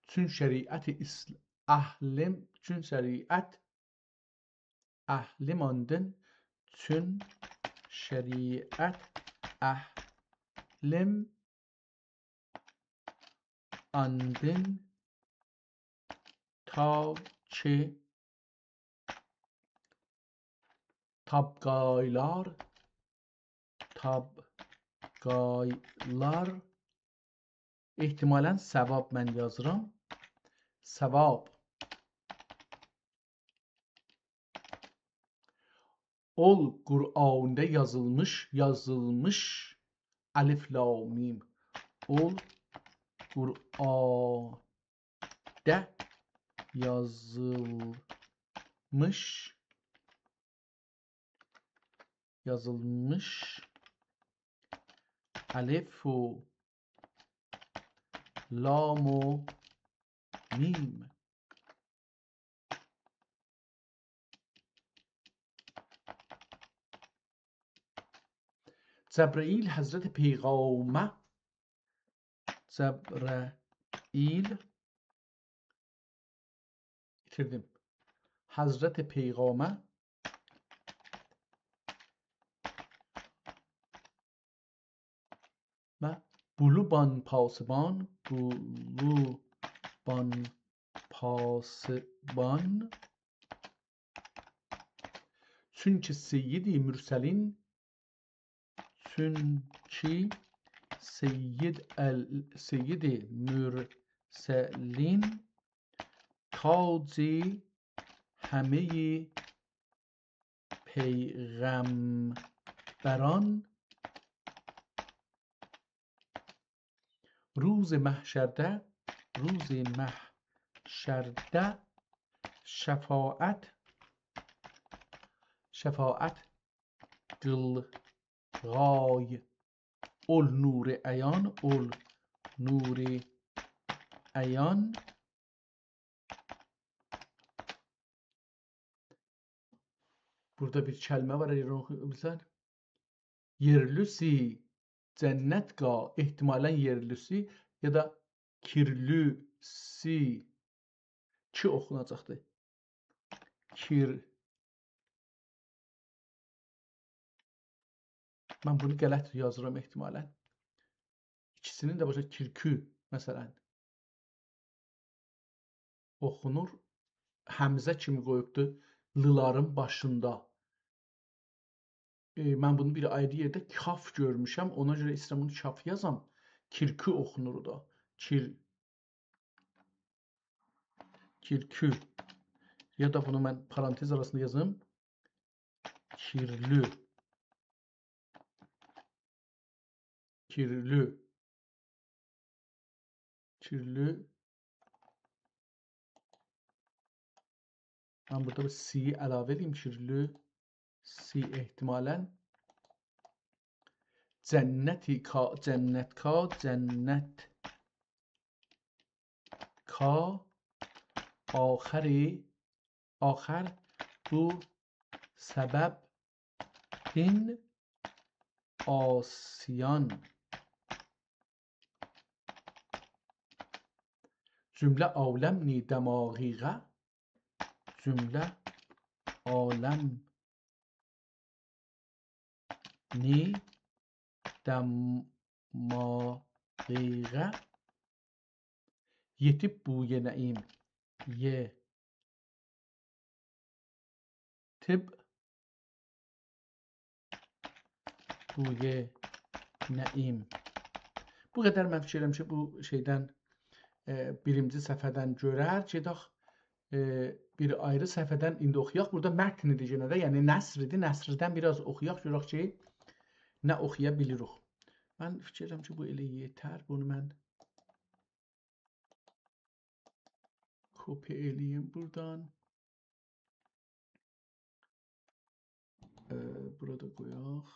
Çün şeriat ahli mandın. Çün şeriat ahlim andın ta ki tabqaylar ehtimalen sevap mən yazıram. Sevap ol Kur'an'da yazılmış alif la mim. Ol Kur'an'da yazılmış alif u lam u mim. Cəbrəil Həzrəti Peyğəmbər Hazreti Peygamber ve Buluban Pasban çünkü Seyyid-i Mürselin Seyyid-i Mürselin taci همه پیغمبران روز محشرده şefaat qılğay ol nuri ayan Burada bir kəlmə var, eğer oxuyursan. Yerlüsi cənnətqa ehtimalən yerlüsi ya da kirlüsi ki oxunacaqdır. Mən bunu qələt yazıram ehtimalən. İkisinin də başa kirkü məsələn oxunur. Həmzə kimi qoyubdur lıların başında. Mən bunu bir ayrı yerdə kaf görmüşəm. Ona görə istəyirəm bunu kaf yazam. Kirkü oxunur da. Kirkü. Ya da bunu mən parantez arasında yazım. Kirlü. Ben burada bir c'yi əlavə edeyim. Kirlü. C ehtimalen cennet ka آخر bu sebep in آسیان cümle alem ni demagiğe cümle alem ni demagiğe yetip bu yeneğim tip bu yeneğim. Bu qədər mən fikir edirəm ki, bu şeydən birinci səhifədən görər. Gedək bir ayrı səhifədən indi oxuyaq. Burada mətnidir yenə də, yəni nəsridir. Nəsrdən biraz oxuyaq, görək ki, nə oxuya bilirik. Mən fikir edirəm ki, bu elə yetər. Bunu mən kopya eləyim buradan. Burada qoyaq.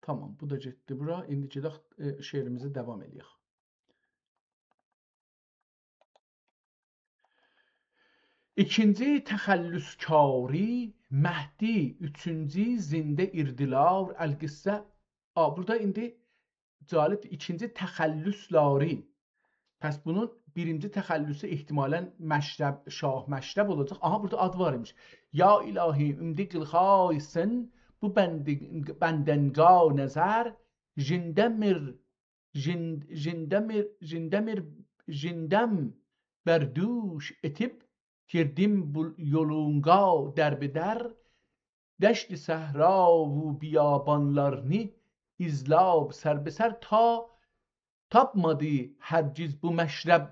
Tamam, bu da getdi bura. İndi gedək şeirimizi davam edək. İkinci təxəllüskari Məhdi, üçüncü zində irdilar əl-qissə. Burada indi cəlibdir, ikinci təxəllüsləri. Pəs bunun birinci təxəllüsü ehtimalən məşrəb, şah məşrəb olacaq. Aha, burada ad var imiş. Ya ilahi, ümdi qılxayısın, bu bəndənqa nəzər, jindəm bərdüş etib, girdim yolunqa dərbədər, dəşti səhra və biyabanlarını izlab sərbesər ta tapmadı hərgiz bu məşrəb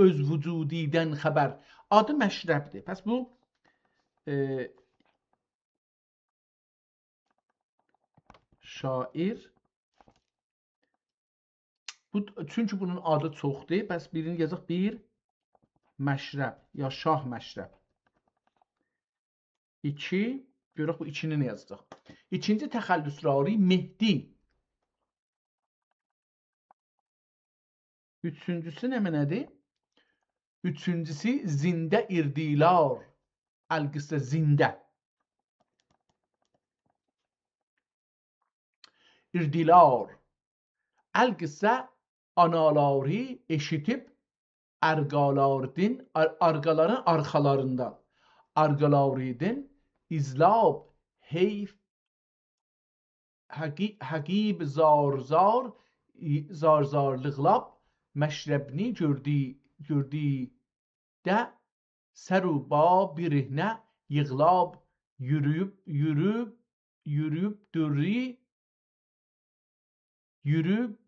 öz vücudidən xəbər. Adı məşrəbdir. Pəs bu şair çünki bunun adı çoxdur. Pəs birini yazaq bir məşrəb ya şah məşrəb. İki, görək bu ikini nə yazacaq? İkinci təxəllüsləri Mehdi. Üçüncüsü nədir? Üçüncüsü zində irdilar. Əl-qissə zində. İrdilar. Əl-qissə anaları eşitib arqaların arxalarından. Arqalarıdın izlab heyf həqib zarzarlıqlab məşrəbni gördü də səruba birihnə yığlab yürüb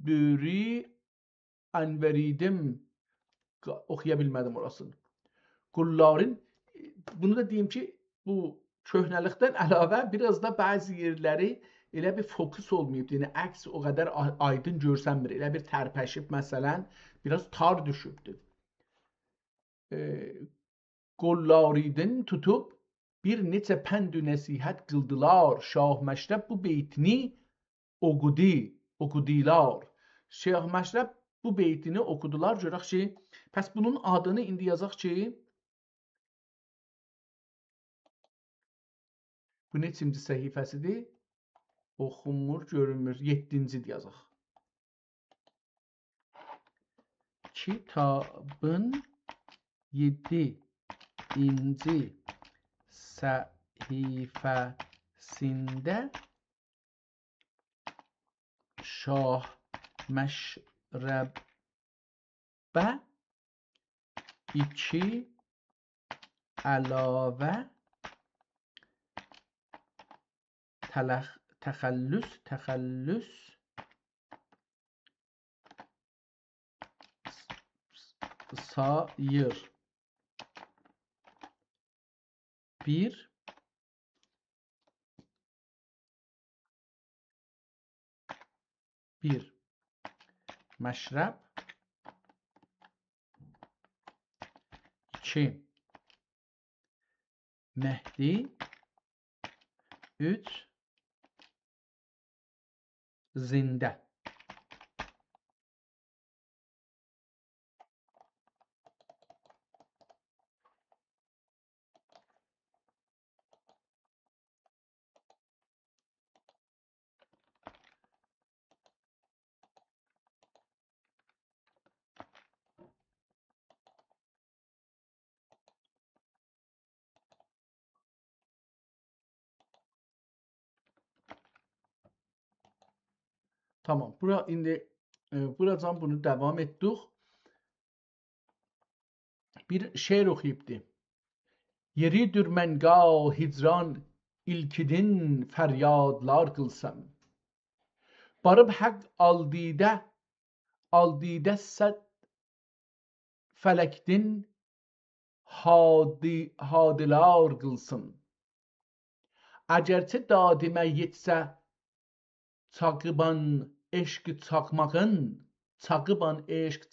dürri ənvəridim oxuya bilmədim orasını. Qulların, bunu da deyim ki, bu köhnəlikdən əlavə biraz da bəzi yerləri elə bir fokus olmayıb. Yəni əks o qədər aydın görsənmir. Elə bir tərpəşib məsələn, biraz tar düşübdür. Qollarıdın tutub bir neçə pənd-ü nəsihət qıldılar. Şah Məşrəb bu beytini oxudular. Şah Məşrəb bu beytini oxudular. Görək ki, pəs bunun adını indi yazaq ki, bu neçinci səhifəsidir? Oxunmur, görünmür. 7-cidir yazaq. Kitabın 7-ci səhifəsində Şah Məşrəbə 2 əlavə təxəllüs sayır. Bir bir məşrəb, 2 Mehdi, 3 zində. Tamam. Buradan bunu devam ettik. Bir şeir okuyubdu. Yeridir məngah hicran ilkidin fəryadlar qılsam. Barıb həq aldidə səd fələkdin hadilar qılsın. Əgərçə dadimə yetsə çaqıban eşq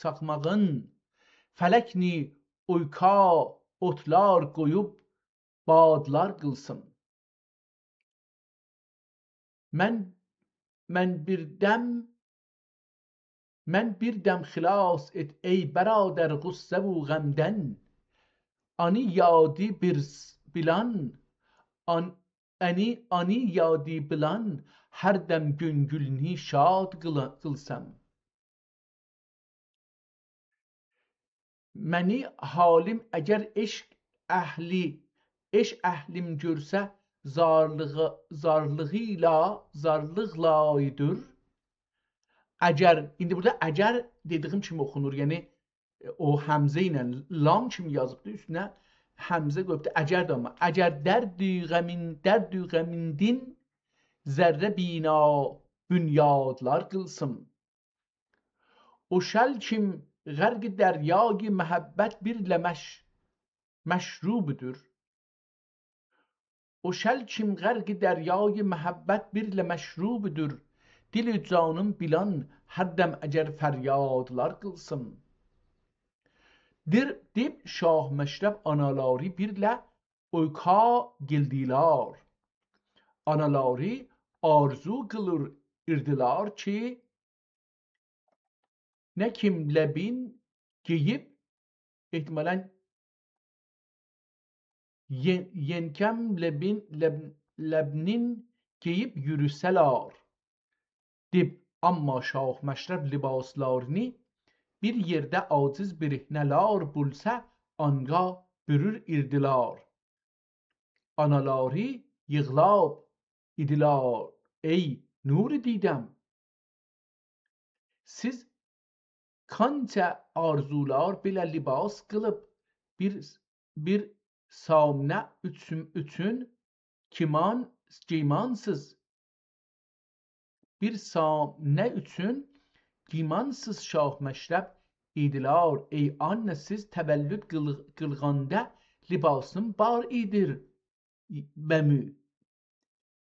çaqmağın fələkni uyka otlar qoyub badlar qılsın. Mən bir dəm xilas et ey bəradər qüssə və qəmdən. Ani yadi bilan hər dəm güngülni şad qılsam. Məni halim əgər eşq əhlim görsə zarlıqla idir. Əgər, indi burada əgər dediyim kimi oxunur, yəni o həmzə ilə lam kimi yazıbdı, üstünə həmzə qoyubdu, əgər də ama. Əgər dərdü qəmindin zərrə bina bünyadlar qılsın. O şəl kim غرق دریای محبت birlə məşrubudur. O şəl kim غرق دریای محبت birlə məşrubudur. Dil-i canım bilan hər dəm əgər fəryadlar qılsın. Dib Şah Məşrəb analari birlə uyka gildilar. Analari arzu qılır irdilar ki nə kim ləbin geyib ehtimalen yenkem ləbnin geyib yürüsələr. Dib amma Şah Məşrəb libaslarını bir yerdə aciz biriknələr bulsə anga bürür irdilar. Analari yığlab idilar ey nur didəm. Siz kanca arzular belə libas qılıb bir samnə üçün gimansız. Bir samnə üçün gimansız Şah Məşrəb idilar. Ey anne siz təvəllüd qılğanda libasım bar idir bəmü.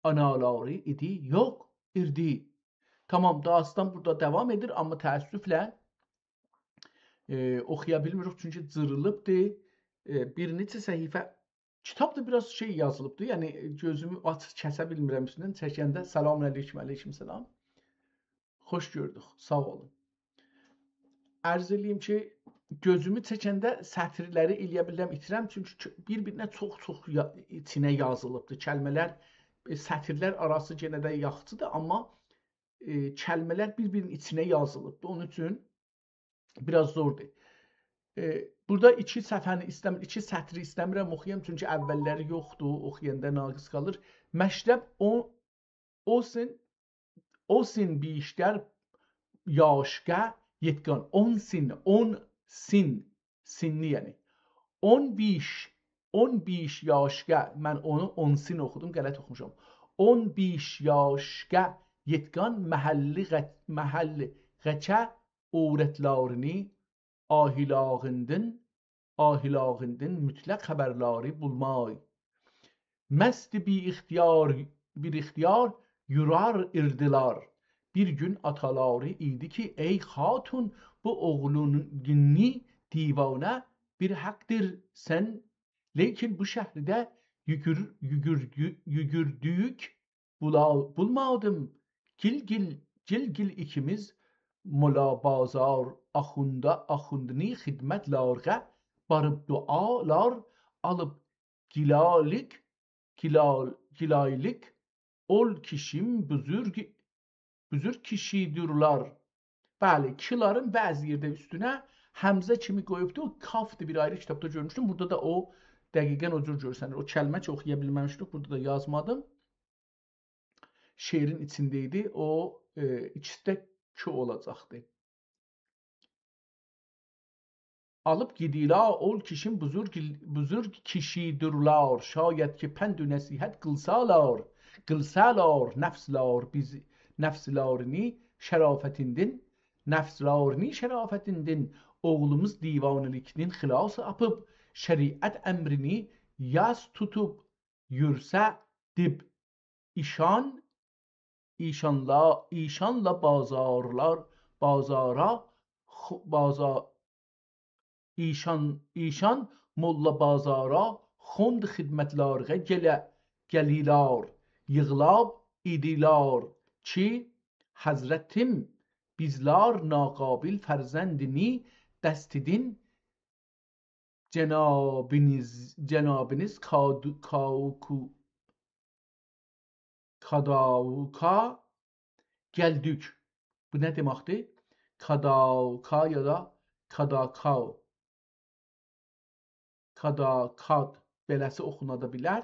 Analari idi yok irdi. Tamam, dastan burada devam edir ama təəssüflə oxuya bilmirik çünki cırılıbdır. Bir neçə səhifə kitab da biraz şey yazılıbdır. Yəni gözümü açıq kəsə bilmirəm üstündən çəkəndə. Selamun aleyküm, aleyküm selam. Xoş gördük. Sağ olun. Ərz edeyim ki, gözümü çəkəndə sətirləri eləyə bilirəm, itirəm çünki bir-birinə çox içinə yazılıbdır. Kəlmələr, sətirlər arası yenə də yaxçıdır, amma kəlmələr bir-birinin içinə yazılıbdır. Onun üçün biraz zordur. Burada iki sətri istəmirəm oxuyam çünki əvvəlləri yoxdur, oxuyanda naqis qalır. Məşrəb o sin biştər yaşqa yetqan. 10 sinli yəni. 15 yaşqa, mən onu 10 sin oxudum, qələt oxumuşam. 15 yaşqa yetqan məhəlliqəcə övrətlərini ahilağındın mütləq xəbərləri bulmay. Məst bir ixtiyar yurar irdilar. Bir gün ataları idi ki ey hatun bu oğlunu divane bir haktır sen. Lakin bu şehirde yügürdük bulmadım. Gil ikimiz mola bazar ahundni hizmetlarga barıp dualar alıp gilaylik ol kişim büzür kişidirler. Bəli, kiların bəzi yerdə üstünə həmzə kimi qoyubdu. Kafdır bir ayrı kitabda görmüşdüm. Burada da o dəqiqən o cür görsənir. O kəlmə ki oxuya bilməmişdik. Burada da yazmadım. Şeirin içindeydi. O ikisi də ki olacaqdı. Alıp gidiler ol kişim buzurg kişidirler. Şayet ki pendü nesihat kılsalar nefslerini şerafetinden oğlumuz divanlıknin hilası apıp şeriat emrini yas tutup yürse dib işanla İşan molla bazara xond xidmətlərə gəlilər, yığılab idilar ki, Həzrətim bizlər naqabil fərzəndini dəstidin cenabiniz kadavuka geldik. Bu ne deməkdir? Kadavuka ya da kadakav. Kad beləsi oxunada bilər.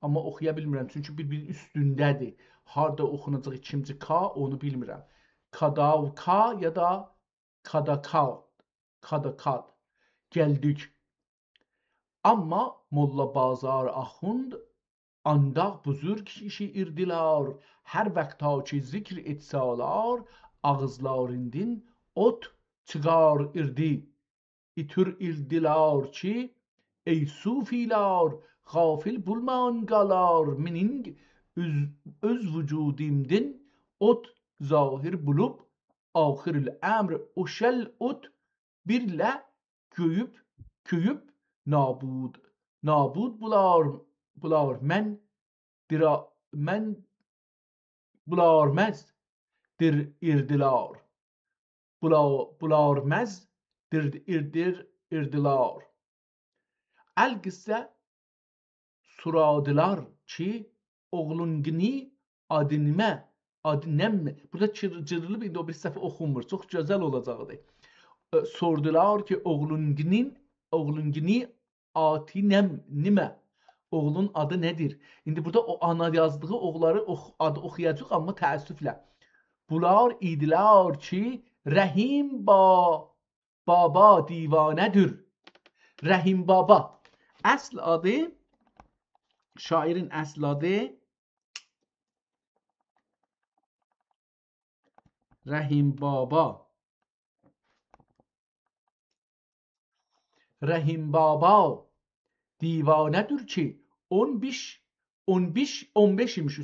Amma oxuya bilmirəm. Çünki bir-birinin üstündədir. Harda oxunacaq ikinci ka onu bilmirəm. Kadavka ya da kadakad. Gəldik. Amma Molla Bazar Axund andaq buzurg kişi irdilar. Hər vaxta ki zikr etsalar ağızlarından ot çıgar irdi. İtür irdilar ki ey sufilar gafil bulmangalar minin öz vücudimden ot zahir bulup ahiril emr uşel ot birle köyüp nabud bular men bularmez dir irdilar bularmez irdilar el-qıssa suradılar ki oğlungini adinem burada cırılı bir o bir səhv oxunmur. Çox gözəl olacaqdı. Sordular ki oğlungini atinem nimə? Oğlun adı nedir? İndi burada o ana yazdığı oğulları adı oxuyacaq amma təəssüflə. Bunlar idilər ki Rəhim baba divanədir. Rəhim baba. Əsl adı, şairin əsl adı Rəhim baba. Rəhim baba divanədir ki 15 imiş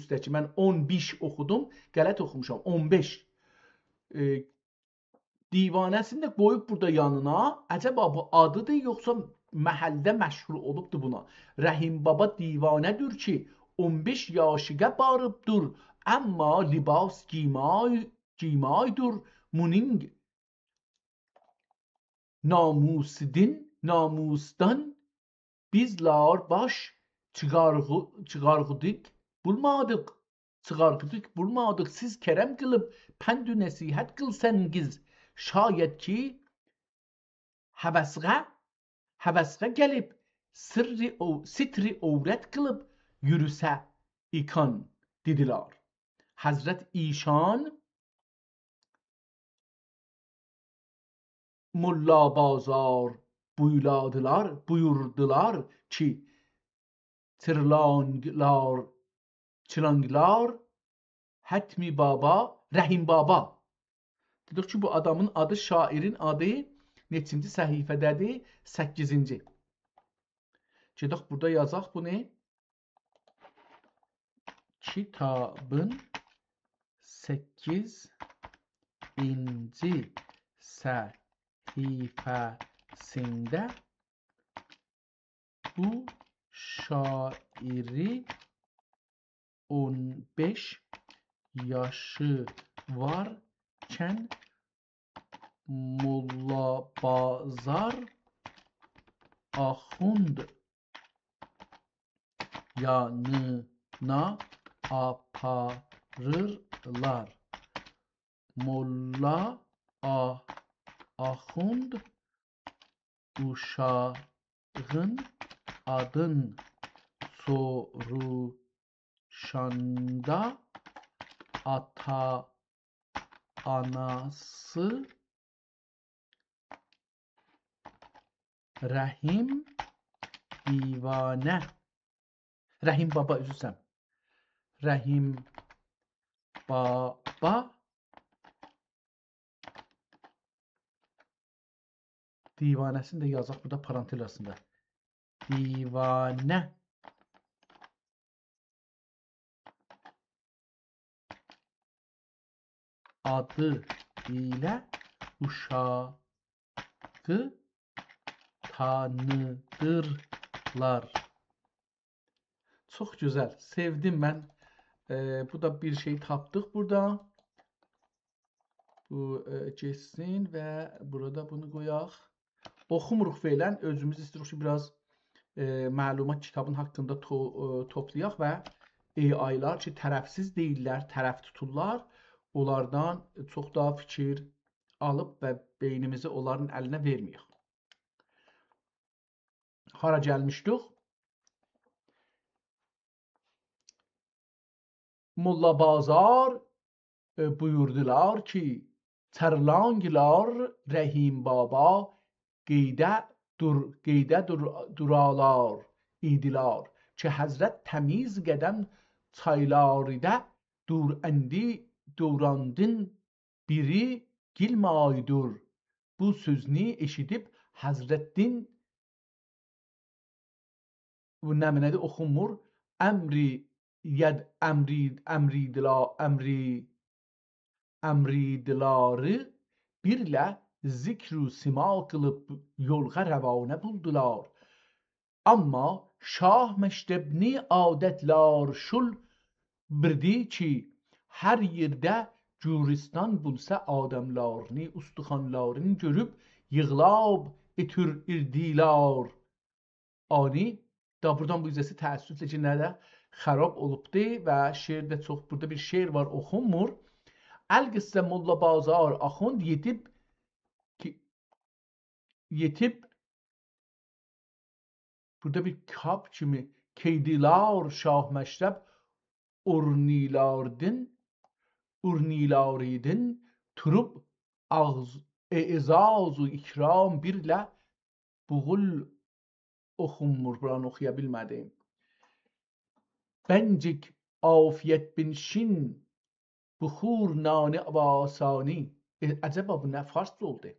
üstəki. Mən 15 oxudum, qələt oxumuşam. 15. Divanəsini də qoyub burada yanına. Əcəba bu adıdır yoxsa məhəldə məşhur olubdur buna. Rəhim baba divanədir ki 15 yaşıqa barıbdır. Amma libas giymaydır. Muning namusdan bizlər baş çıqarğıdık bulmadıq. Siz kərəm qılıb pənd-ü nəsihət qılsanız şayət ki həvəsqə gəlib sitri övrət qılıb yürüsə ikan dedilər. Həzrət İşan Molla Bazar buyurdular ki çılanglar Hətmi Baba Rəhim Baba. Dedik ki bu adamın adı şairin adı neçinci səhifədədir? 8-ci. Gedək burada yazaq bunu. Kitabın 8-ci səhifəsində bu şairi 15 yaşı varkən Mollabazar Axund yanına aparırlar. Molla Axund uşağın adın soruşanda anası Rəhim divanə Rəhim baba üzrsən. Rəhim baba divanəsini də yazaq burada parantez arasında. Divanə adı ilə uşağı tanıdırlar. Çox gözəl. Sevdim mən. Bu da bir şey tapdıq burada. Bu geçsin və burada bunu qoyaq. Oxumuruq feylən. Özümüz istəyirik ki, biraz məlumat kitabın haqqında toplayaq və AI-lar ki, tərəfsiz deyirlər, tərəf tuturlar. Onlardan çox daha fikir alıb və beynimizi onların əlinə verməyək. Hara gəlmişdik? Mollabazar buyurdular ki, Tərlanqlar Rəhim baba qeydə duralar idilər ki, Həzrət təmiz qədəm çaylarıda durandın biri gilmaydır. Bu sözünü eşidib Həzrətin bu nəminədə oxunmur. Əmridiləri birlə zikr-ü sima qılıb yolğa rəvanə buldular. Amma Şah Məktəbni adətlər şul bildi ki, hər yerdə Gürcistan bulsa adamlarını, ustuxanlarını görüb yığlab itirdilər. Ani da buradan bu hissəsi təəssüflə ki, nədə xarab olubdu və şeirdə çox burada bir şeir var, oxunmur. Əl-qıssə Mollabazar Axund yetib burada bir kab kimi keydilər Şah Məktəb urnilərdin turub əzaz-ı ikram birlə buğul oxunmur, buranı oxuya bilmədim. Bəncik afiyət binşin buxur nanı və asani. Əcəba bu nə farsça oldu?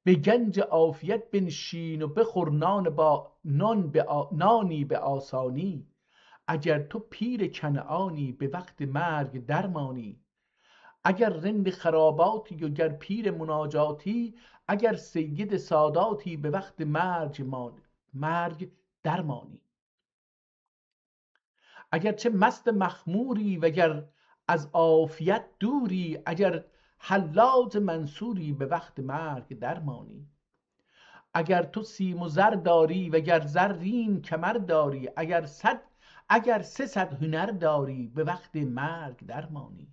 Be gənc afiyət binşin و بخور نانی به آسانی. اگر تو پیر کنعانی به وقت مرگ درمانی. اگر رند خراباتی و گر پیر مناجاتی. اگر سید ساداتی به وقت مرگ درمانی. اگر چه مست مخموری و گر از عافیت دوری. اگر حلاج منصوری به وقت مرگ درمانی. اگر تو سیم و زر داری و گر زرین کمر داری. اگر 300 هنر داری به وقت مرگ درمانی.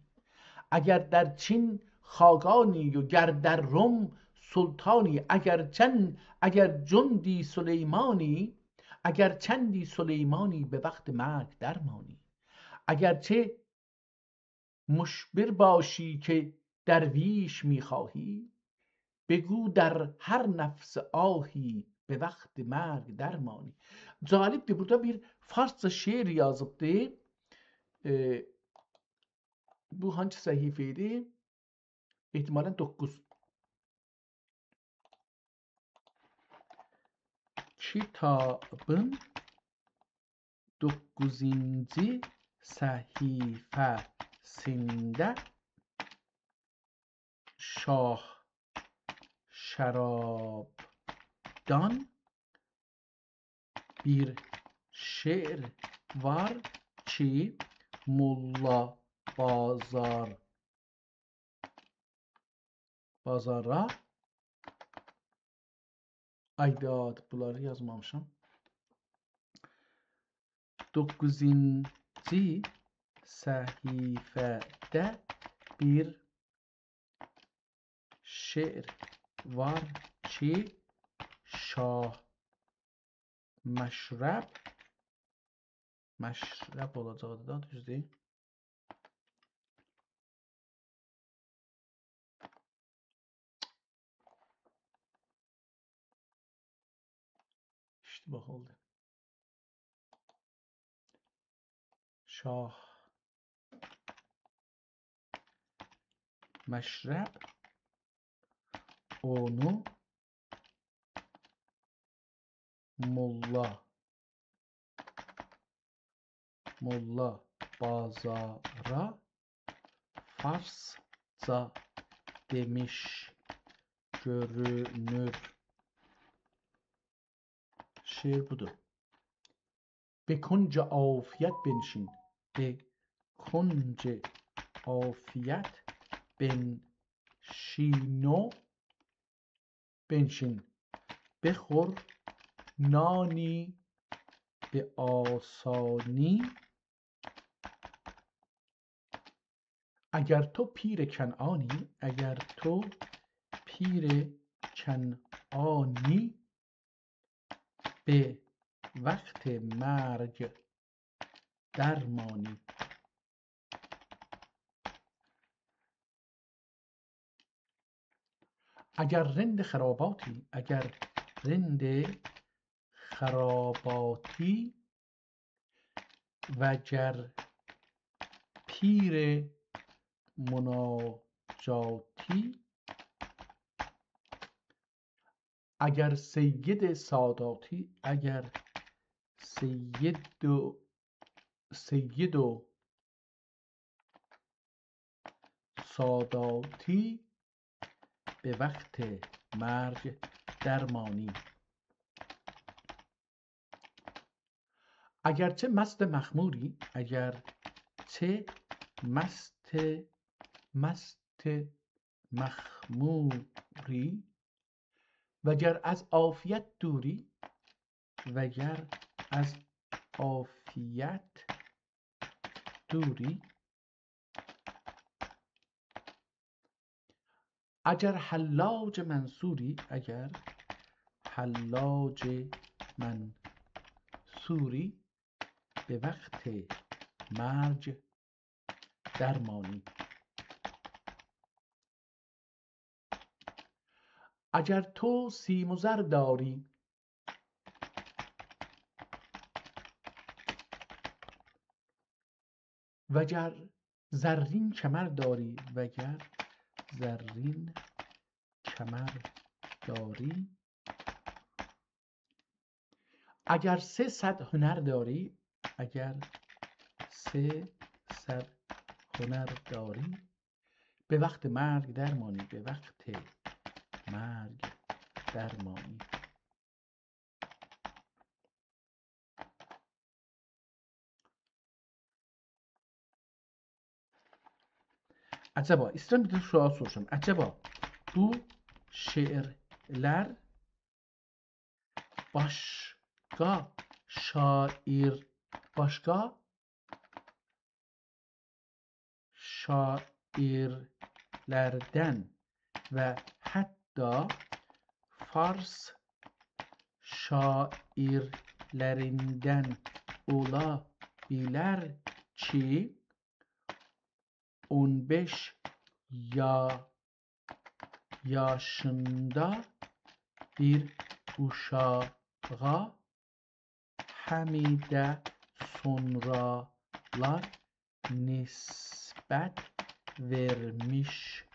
اگر در چین خاقانی و گر در روم سلطانی. اگر جندی سلیمانی. اگر چندی سلیمانی به وقت مرگ درمانی. اگرچه مشبر باشی که درویش میخواهی. بگو در هر نفس آهی به وقت مرگ درmani. Calibdir, burada bir Farsça şeir yazıbdı. Bu hangi səhifə İhtimalən 9. Kitabın 9-cu səhifəsində sində şah şərabdan bir şeir var ki Molla bazara aydat, bunları yazmamışam. 9-cu səhifədə bir şeir var ki şah məşrəb olacaqdı da, düzdür? İştibah oldu. Şah məşrəb onu Molla bazara farsça demiş görünür. Şiir budur. Be کنج عافیت بنشین به کنج عافیت بنشین بخور نانی به آسانی اگر تو پیر کنعانی به وقت مرگ درمانی. اگر رند خراباتی وگر پیر مناجاتی اگر سید ساداتی سید و ساداتی به وقت مرگ درمانی. اگرچه مست مخموری وگر از عافیت دوری اگر حلاج منصوری به وقت مرگ درمانی. اگر تو سیم و زر داری وگر زرین کمر داری اگر 300 هنر داری به وقت مرگ درمانی. Acaba İslam bir de sual soracağım. Acaba bu şiirler başka şairlerden ve hatta Fars şairlerinden olabilir ki 15 yaşında bir uşağa həmidə sonralar nisbət vermiş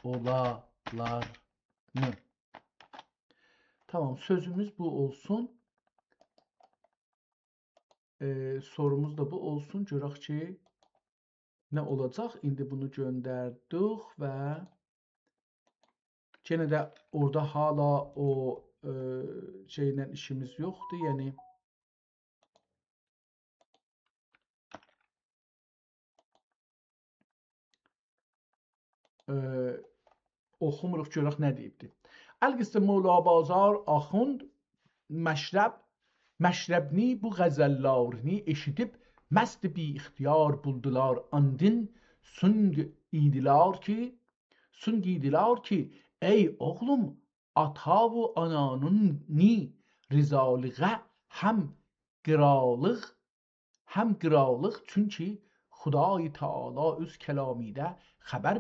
olalar mı? Tamam, sözümüz bu olsun. Sorumuz da bu olsun. Görək ki nə olacaq? İndi bunu göndərdik və yenə də orada hala o şeylə işimiz yoxdur. Yəni oxumuruq görək nə deyibdi. Əl-qism Molla Bazar Axund məşrəbni bu qəzəllərini eşidib məst bi ixtiyar buldular andin sung idilar ki ey oğlum ata və ananın ni rizalığa həm qıralıq çünki Xuday Teala öz kəlamidə xəbər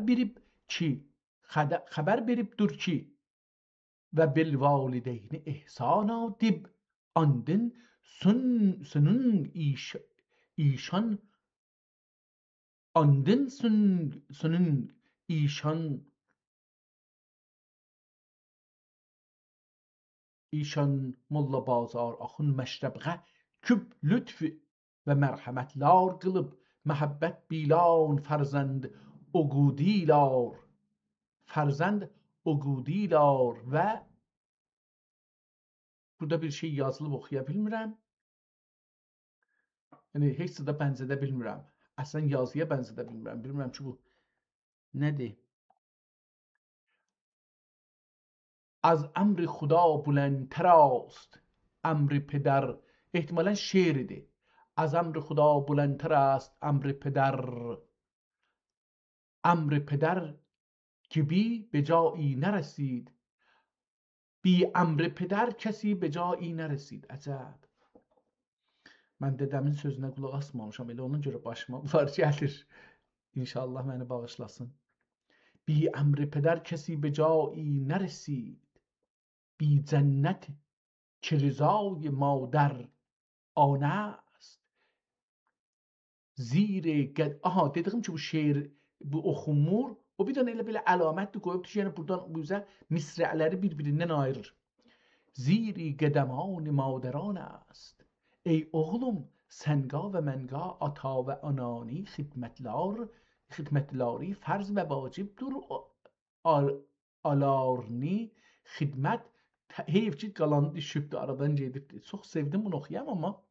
veribdir ki və bil valideyni ihsana dib andin sunun ایشان Molla Bazar Axund məşrəbğə küb lütf və mərhəmətlər qılıb məhəbbət bilan fərzənd oqudilar və burada bir şey yazılıb oxuya bilmirəm. Yəni heç də bənzədə bilmirəm. Əslən yazıya bənzədə bilmirəm. Bilmirəm ki bu nədir? از امر خدا بلندتر است امر پدر احتمالا شعرده از امر خدا بلندتر است امر پدر که بی به جایی نرسید بی امر پدر کسی به جایی نرسید. Əcəb. Mən dədəmin sözünə qulaq asmamışam. Elə ona görə başıma bunlar gəlir. İnşallah məni bağışlasın. Bi əmri pədər kəsi be cai nərsid بی جنت که رضای مادر آن است زیر dedim ki bu şeir bu oxunmur o bir dənə elə belə əlamətdir qoyubdur ki yəni buradan bu üzə misrələri bir-birindən ayırır. Ziri qədəman madaran است ey oğlum sənga və mənga ata və anani xidmətləri farz və vacibdir alarni xidmət heyf ki qalanı düşübdür aradan gedibdir. Çox sevdim bunu oxuyam amma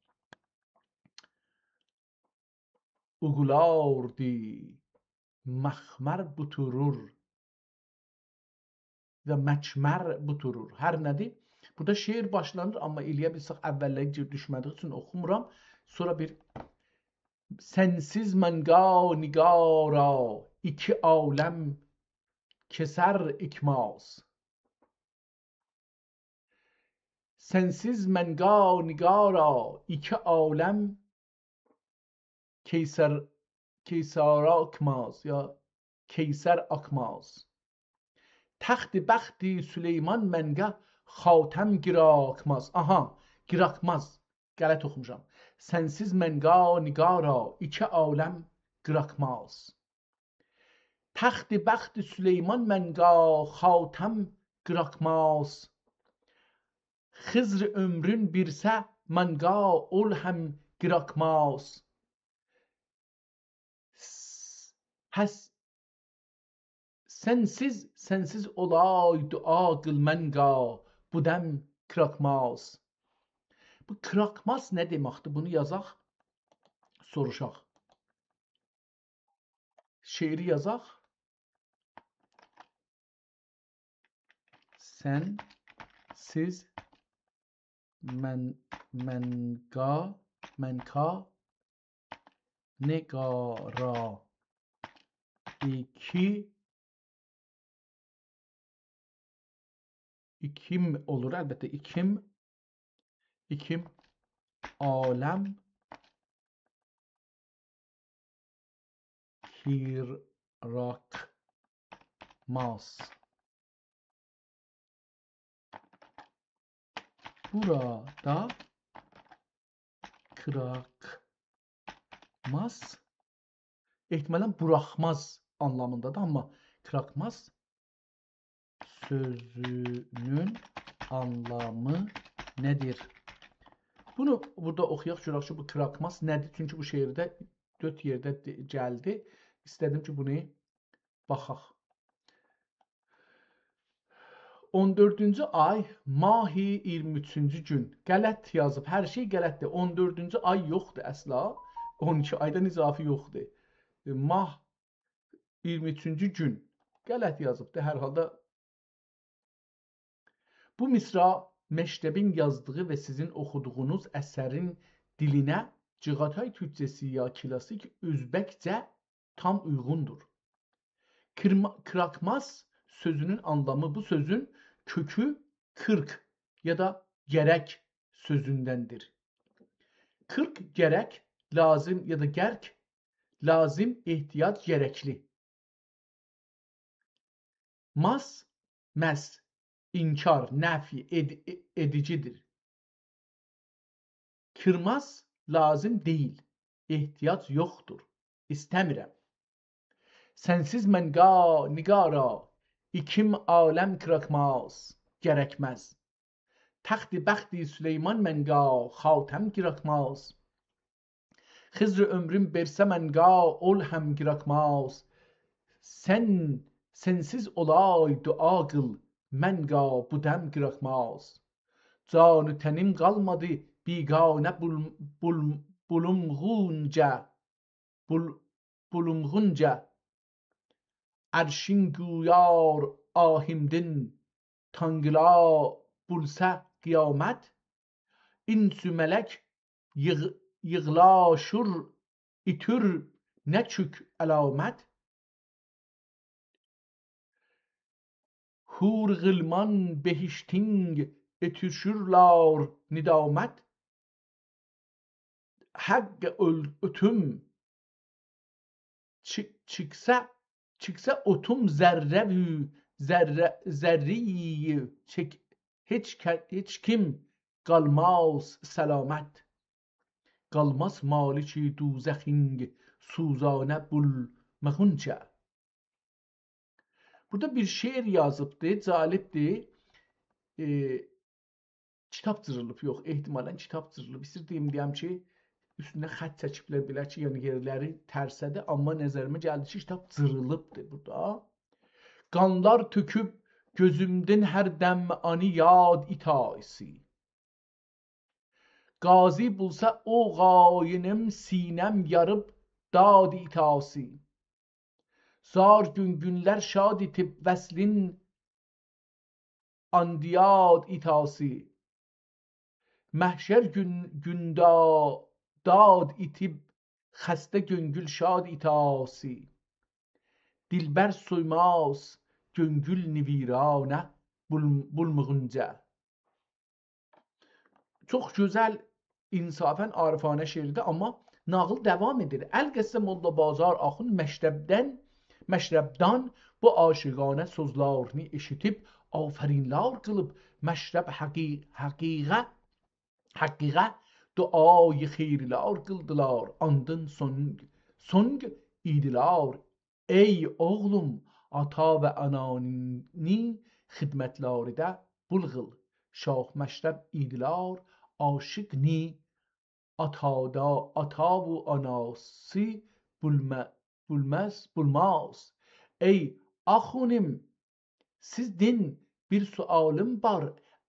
uğulardi məxmər buturur və məkmər buturur. Hər nədir? Burada şeir başlanır amma eləyə bilsək əvvəlləri düşmədiyi üçün oxumuram. Sonra bir sənsiz mənga nigara iki aləm keser ikmaz. Sensiz mənga nigara iki aləm keysara akmaz ya keyser akmaz. Taxti baxti Süleyman məngə xatəm girakmaz. Aha, girakmaz. Qələt oxumuşam. Sensiz mənga nigara iki aləm girakmaz. Taxti baxti Süleyman məngə xatəm girakmaz. Xızr ömrün birsə mənga ol həm girakmaz. Sensiz olay dua qıl mənga budəm kirakmaz. Bu kirakmaz nə deməkdir? Bunu yazaq, soruşaq. Şeiri yazaq. Sensiz mənka negara ikim olur əlbəttə ikim aləm kirakmaz. Burada kirakmaz ehtimalən buraxmaz anlamındadır amma kirakmaz sözünün anlamı nədir? Bunu burada oxuyaq görək ki bu kirakmaz nədir? Çünki bu şeirdə 4 yerdə gəldi. İstədim ki, bunu baxaq. 14-cü ay, mahi 23-cü gün. Qələt yazıb. Hər şey qələtdir. 14-cü ay yoxdur əsla. 12 aydan izafi yoxdur. Mah 23-cü gün. Qələt yazıbdır. Hər halda bu misra Məktəbin yazdığı və sizin oxuduğunuz əsərin dilinə Cığatay türkcəsi ya klasik özbəkcə tam uyğundur. Krakmas sözünün anlamı bu sözün kökü kırk ya da gerek sözündəndir. Kırk gerek, lazım ya da gerk, lazım, ihtiyac, gerekli. Mas, mes, inkar, nəfi, edicidir. Kırmaz, lazım değil, ihtiyac yoxdur, istəmirəm. Sensiz mən nigara, ikim aləm kırakmaz, gerekmez. Taxti bəxti Süleyman mən xatəm girakmaz. Xızr ömrüm bersə mən ol həm girakmaz. Sensiz olay dua qıl, mən budəm girakmaz. Canı tənim qalmadı, biganə bulunğunca. Ərşin güyar ahimdin, tangla bulsa qiyamət. İnsü mələk yığlaşır, itür nəçük əlamət. Hur gılman behişting etüşürlar nidamet. Haqq ötüm çıksa otum zerreyi hiç kim qalmaz selamet. Qalmaz maliki duzəxing suzanə bulmağınca. Burada bir şiir yazıbdı, calibdi. Kitap cırılıb, yox, ehtimalən kitap cırılıb. İstəyirdim deyəm ki, üstündə xət çəkiblər bilər ki, yəni yerləri tərsədir, amma nəzərimə gəldi ki, kitap cırılıbdı burada. Qanlar töküb gözümdən hər dəm ani yad itaisi. Qazi bulsa o qayinim sinəm yarıb dad itasi. Zar günlər şad itib vəslin andiyad itasi. Məhşər gündə dad itib xəstə göngül şad itasi. Dilbər soymaz göngül niviranə bulmağınca. Çox gözəl, insafən arifanə şeirdir, amma nağıl devam edir. Əl-Qəssəm Molla Bazar Axund məşrəbdan bu aşıqanə sözlərini eşitib afərinlər qılıb məşrəb haqqıqa duayı xeyrlər qıldılar. Andın song idilər. Ey oğlum, ata və anani xidmətləri bulğıl. Şah məşrəb idilər aşıq ni ata və anası bulmaz. Ey axunim, sizdən bir sualım var.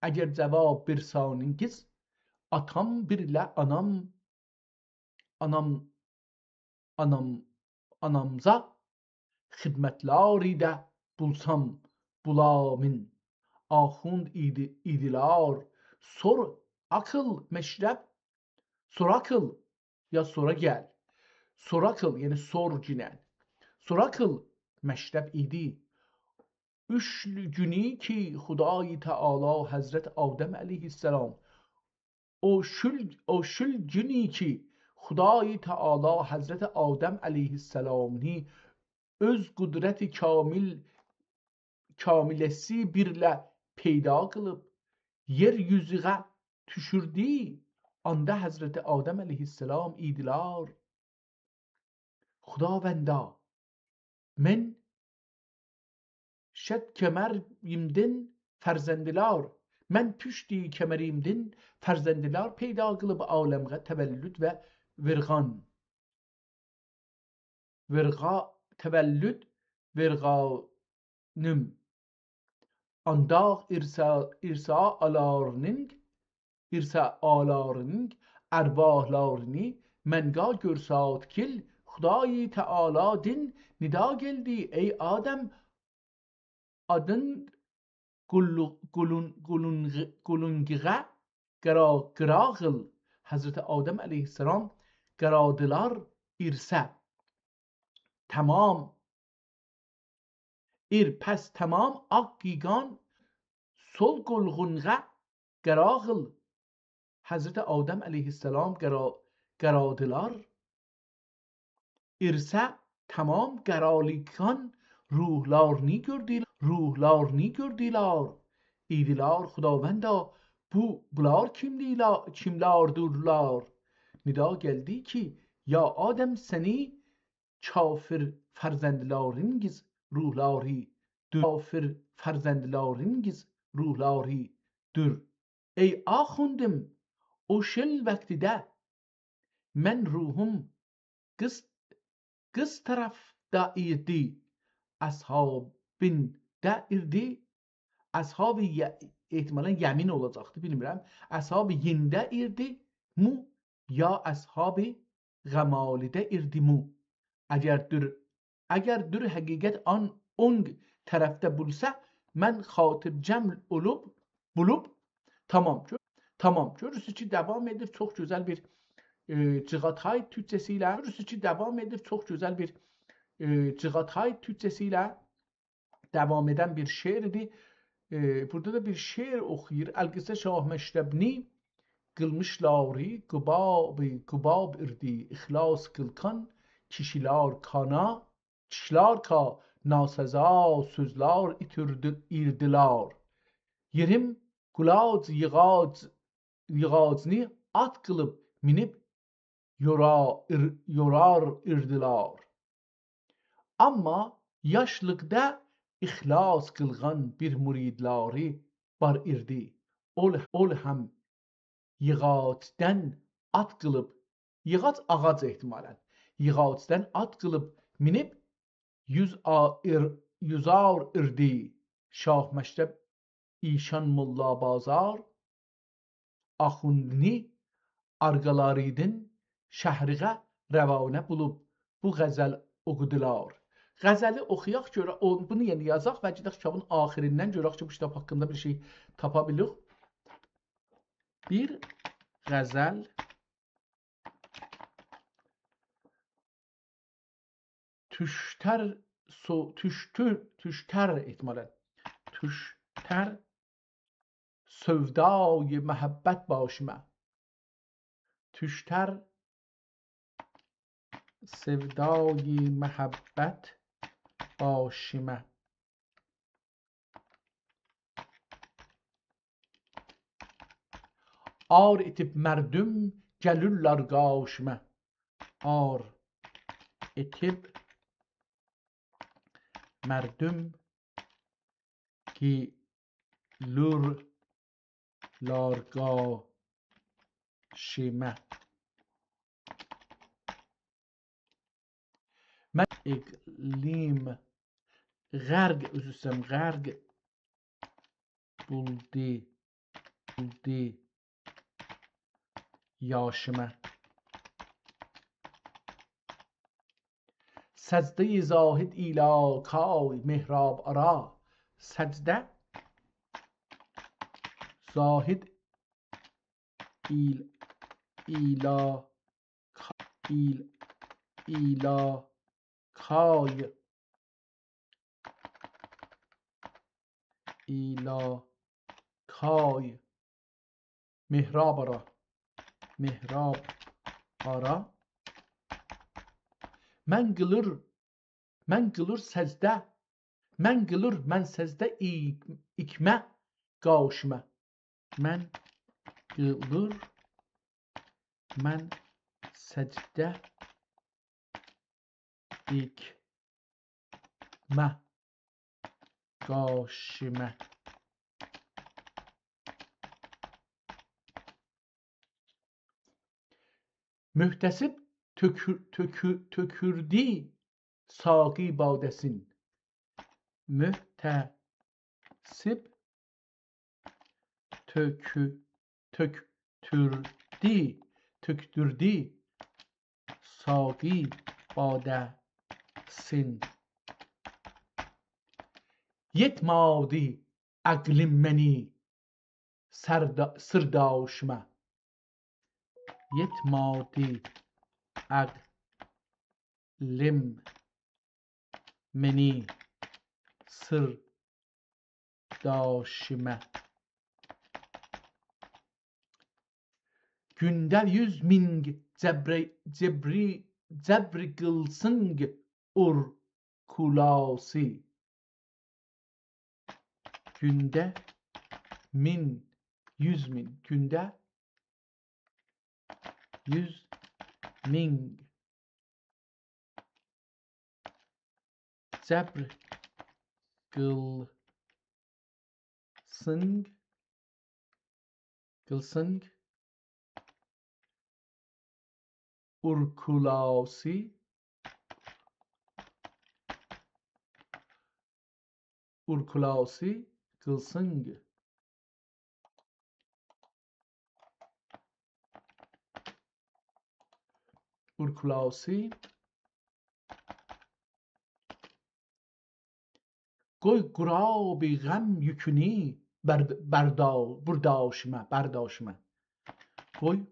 Əgər cavab birsanınız, atam birlə anamza xidmətləri də bulsam bulamin. Axund idilər. Sor akıl məşrəb, sor akıl ya sora gəl. Sor akıl, yəni sor cinən. Sor akıl məşrəb idi. Üç günü ki Xudayi Teala Həzrət Adəm əleyhissalam o şül günü ki Xudayi Teala Həzrət Adəm əleyhissalamni öz qudrəti kamiləsi birlə peyda qılıb yeryüzüne düşürdü. Anda Həzrət Adəm əleyhissalam idilər. Xudavəndə, mən şəd kəmərimdən fərzəndilər, mən püşti kəmərimdən fərzəndilər peyda qılıb aləmə təvəllüd və verğa təvəllüd verğanım andaq irsa alarning ervahlarni menga görsat kil Xudayi Teala din nida geldi ey Adem adın gulungiğe gırağıl Hazreti Adem aleyhisselam garadılar irse tamam pes tamam akkigan sol gulgunga gırağıl Hazreti Adem aleyhisselam garadılar irse tamam garalıkan ruhlarni gördüler İdiler Xudavenda bular kimlardırlar nida geldi ki ya Adem seni kafir farzendlaringiz ruhlari dur ey ahundim o şel vaktide men ruhum kız tarafta irdi ashabin da irdi ashab ihtimalen yemin olacaktı bilmiyorum ashab yinde irdi mu ya ashab gamalide irdi mu eğer dur hakikat on tarafta bulsa men xatircem bulup tamam görürsünüz ki devam edir çok güzel bir Cığatay Türkçesiyle Cığatay Türkçesiyle devam eden bir şiirdi. Burada da bir şiir okuyur. Elgise Şah Meşrebni qılmışları qubab irdi ixlas qılkan kişiler ka naseza sözler irdilar yerim gulaz yığazni at qılıb minib yorar irdilar amma yaşlıqda ixlas qılğan bir muridları bar irdi ol hem yığatdan at qılıb yığat ağac ehtimalen yığatdan at qılıb minib yüzar irdi Şah Məşrəb İşan Molla Bazar axundni arqalaridin şəhriğə rəvanə bulub bu qəzəl oxudular. Qəzəli oxuyaq görə bunu yəni yazaq və gedək kitabın axirindən görək ki bu kitab haqqında bir şey tapa bilirik. Bir qəzəl tüştər ehtimalen tüştər sövdای محبت başıma tüştər sevdای محبت başıma ar etib mərdüm gəlirlər qarşıma ar etib mərdüm gəlirlər qarşıma mən iqlim غرق buldu yaşıma səcdə-i zahid ilə kay mehrab ara səcdə zahid ilə kay mehrab ara mən qılır səcdə mən səcdə ikmə qarşıma mən səcdə ikmə qarşıma mühtesip tökürdü ساقی بادسین محتسب töktürdü ساقی بادسین yetmadi aklım beni sırdaşıma yetmadi aklım beni sırdaşıma günde 100.000 cebri kılsın kulası günde 100.000 günde 100.000 cebr kılsın urkulası kılsın urkulası koy kurabi gam yükünü bardağışıma koy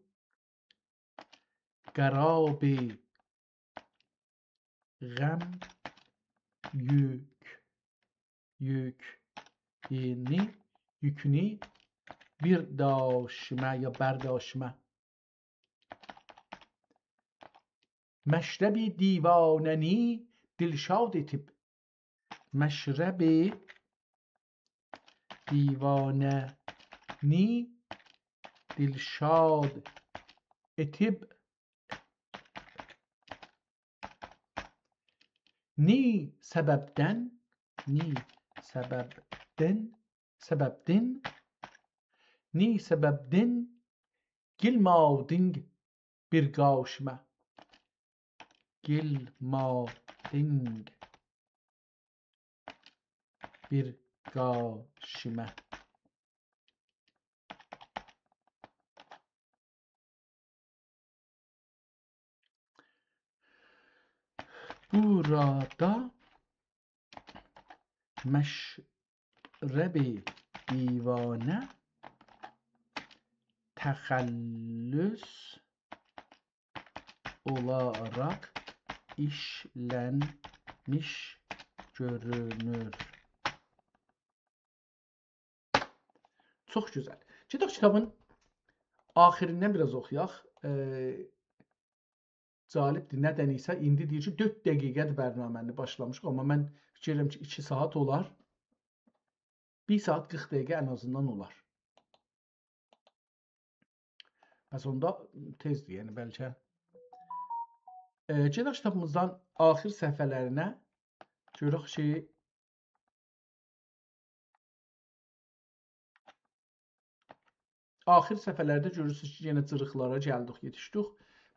karabi gam yükünü bir daşıma ya berdاشıma مشربی دیواننی دلشاد تب مشرب دیواننی دلشاد اتب نی sebebden gilmading bir gavşıma burada meşreb divane tehellüs olarak işlenmiş görünür. Çox gözəl. Gedək kitabın axirindən biraz oxuyaq. Cəlibdir. Nədən isə indi deyir ki 4 dəqiqədir bərnaməni başlamışıq, amma mən fikirlərim ki 2 saat olar. 1 saat 40 dəqiqə ən azından olar. Bəs onda tezdir, yəni bəlkə. Gedək kitabımızdan axir səhifələrinə görək ki axir səfərlərdə görürsünüz ki, yenə cırıqlara gəldik, yetişdik.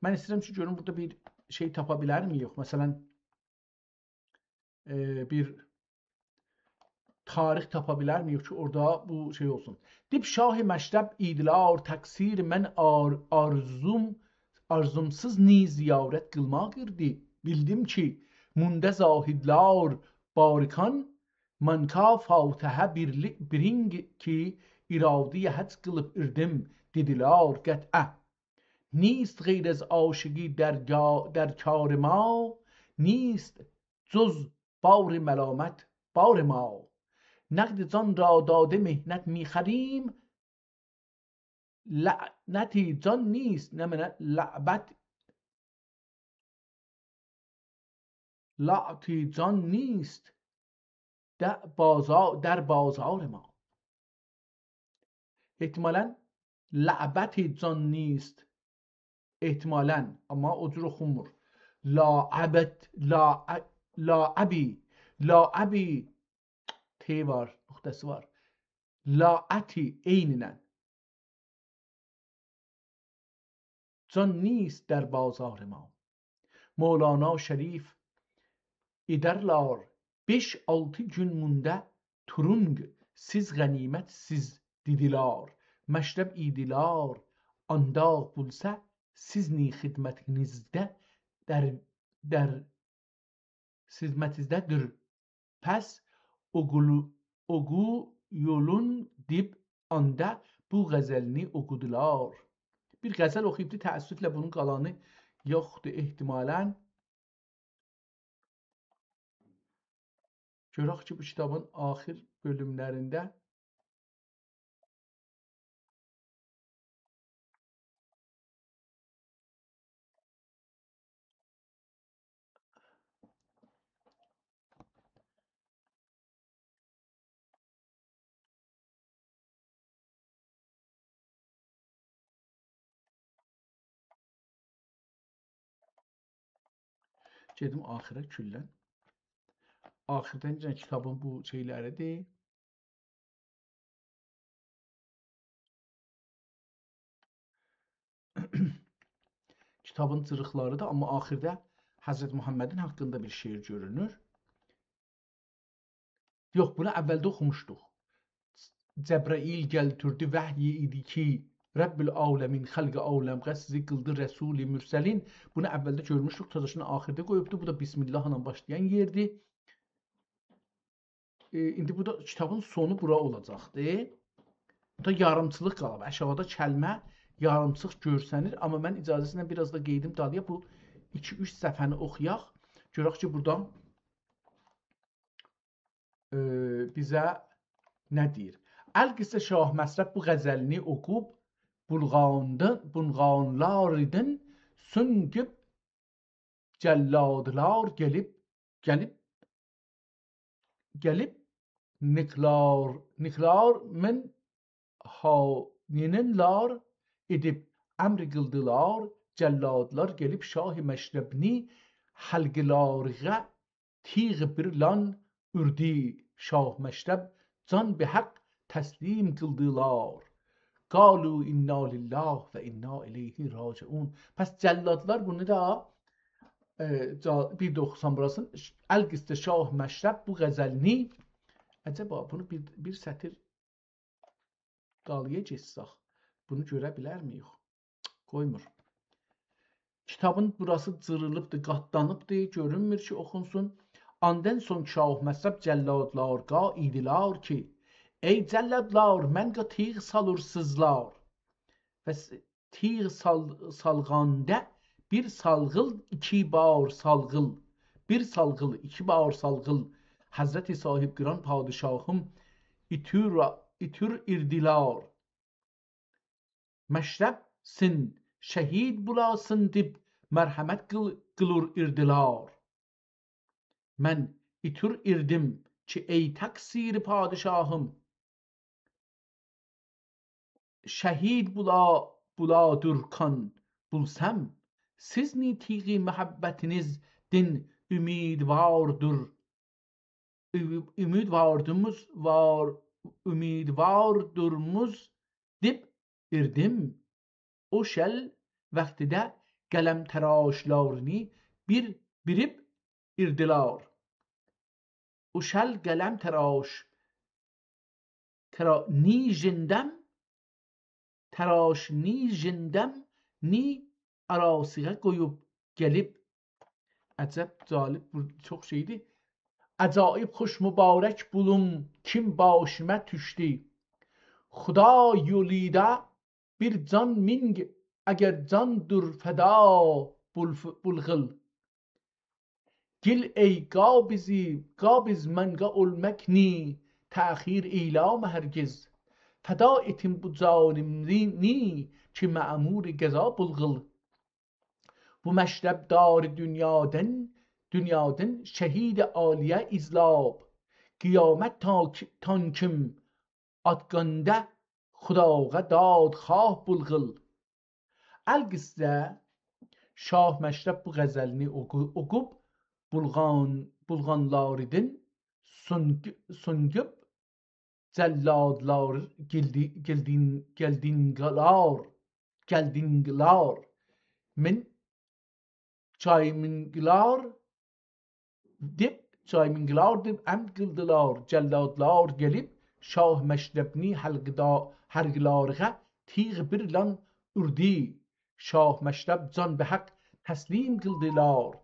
Mən istəyirəm ki, görün burada bir şey tapa bilərmi, yox? Məsələn, bir tarix tapa bilərmi, yox ki, orada bu şey olsun. Dib şah-ı məşrəb idlar, təqsir, mən arzumsuz ni ziyarət qılmaq irdi. Bildim ki, munde zahidlar barikan, man ka fatihə biring ki, iradiyə həc qılıb irdim, dedilar qət'ə. نیست غیر از عاشقی در کار ما نیست جز بار ملامت بار ما نقد جان را داده مهنت میخریم لعنتی جان نیست نه لعنتی جان نیست در بازار ما احتمالاً لعبتی جان نیست احتمالاً اما اجر خمر لاعبی تی var noktası var laati eyninen can نیست در بازار ما مولانا شریف ederler. 5-6 gün mündə turung, siz qənimət siz didilar. Məşrəb idilar, andaq bulsa, siz ni xidmətinizdə der xidmətinizdədir. Pəs ogu yolun dib anda bu qəzəlini oxudular. Bir qəzəl oxuyubdu, təəssüflə bunun qalanı yoxdur ehtimalən. Görək ki, bu kitabın axir bölümlərində gedim axirə küllən. Axirdən kitabın bu şeyləridir. Kitabın cırıqlarıdır, amma axirdə Həzrət Muhammedin haqqında bir şeir görünür. Yox, bunu əvvəldə oxumuşduq. Cəbrail gəltirdi vəhyi idi ki, Rəbbül aləmin, xəlqi aləm, qəsdi qıldı rəsuli mürsəlin. Bunu əvvəldə görmüşdük, tadaşını axirdə qoyubdu. Bu da Bismillahla başlayan yerdir. İndi bu da kitabın sonu bura olacaqdır. Bu da yarımçılıq qalıb. Aşağıda kəlmə yarımçıq görsənir. Amma mən icazəsindən biraz da qeydim dalıya bu 2-3 səhifəni oxuyaq. Görək ki, buradan bizə nə deyir? Əl-Qissə Şah Məsrəb bu qəzəlini oxub bulğanlar idin, süngüb cəlladlar gəlib niklar min haninlər edib əmr qıldılar, cəlladlar gəlib Şah-ı Məşrəbni həlqlarğa tiğ bir lan ürdü. Şah Məşrəb can bi haqq təslim qıldılar. Qalu inna lillah və inna ileyhi raciun. Pəs cəlladlar bunu da bir də oxusam burasını. Əl-Qissə Şah Məşrəb bu qəzəlini, əcəba bunu bir sətir qalıya geçsək, bunu görə bilərmiyik? Qoymur. Kitabın burası cırılıbdır, qatlanıbdır, görünmür ki, oxunsun. Andan son Şah Məsrəb cəlladlarqa idilər ki, ey cəlladlar, mənə tiğ salırsızlar. Və tiğ salğanda bir salğıl, iki bar salğıl. Bir salğıl, iki bar salğıl. Həzrəti sahib qıran padişahım itür irdilar. Məşrəb sin şəhid bulasın dib mərhəmət qılır irdilar. Mən itür irdim ki, ey təqsir padişahım, şəhid buladır kan bulsam, siz ni tiği məhəbbətiniz din ümidvardırmız dib irdim. O şəl vaxtidə qələm təraşlarını birib irdilar. O şəl qələm təraş jindəm ni arasığa qoyub gəlib. Əcəb cəlib, bu çox şeydir. Əcaib xoş mübarək bulum kim başıma düşdü. Xuda yolida bir can ming əgər candır fəda bulğıl. Gil ey qabiz mənə olmaq ni təxir eylama hərgiz. Fəda etim bu canimni ki mə'mur qəza bulğıl. Bu məşrəbdar dünyadan şəhid aliyə izlab. Qiyamət tan kim atqanda xudağa dadxah bulğıl. Əl-Qissə Şah Məşrəb bu qəzəlini oxub bulğanlarıdın süngüb cəlladlar gəldinlər min çayminglar dip cayminglar dip emd kıldılar. Celladlar gelip Şah Meşrebni hergilarıga tiğ bir lan urdi. Şah Meşreb can be hak teslim kıldılar.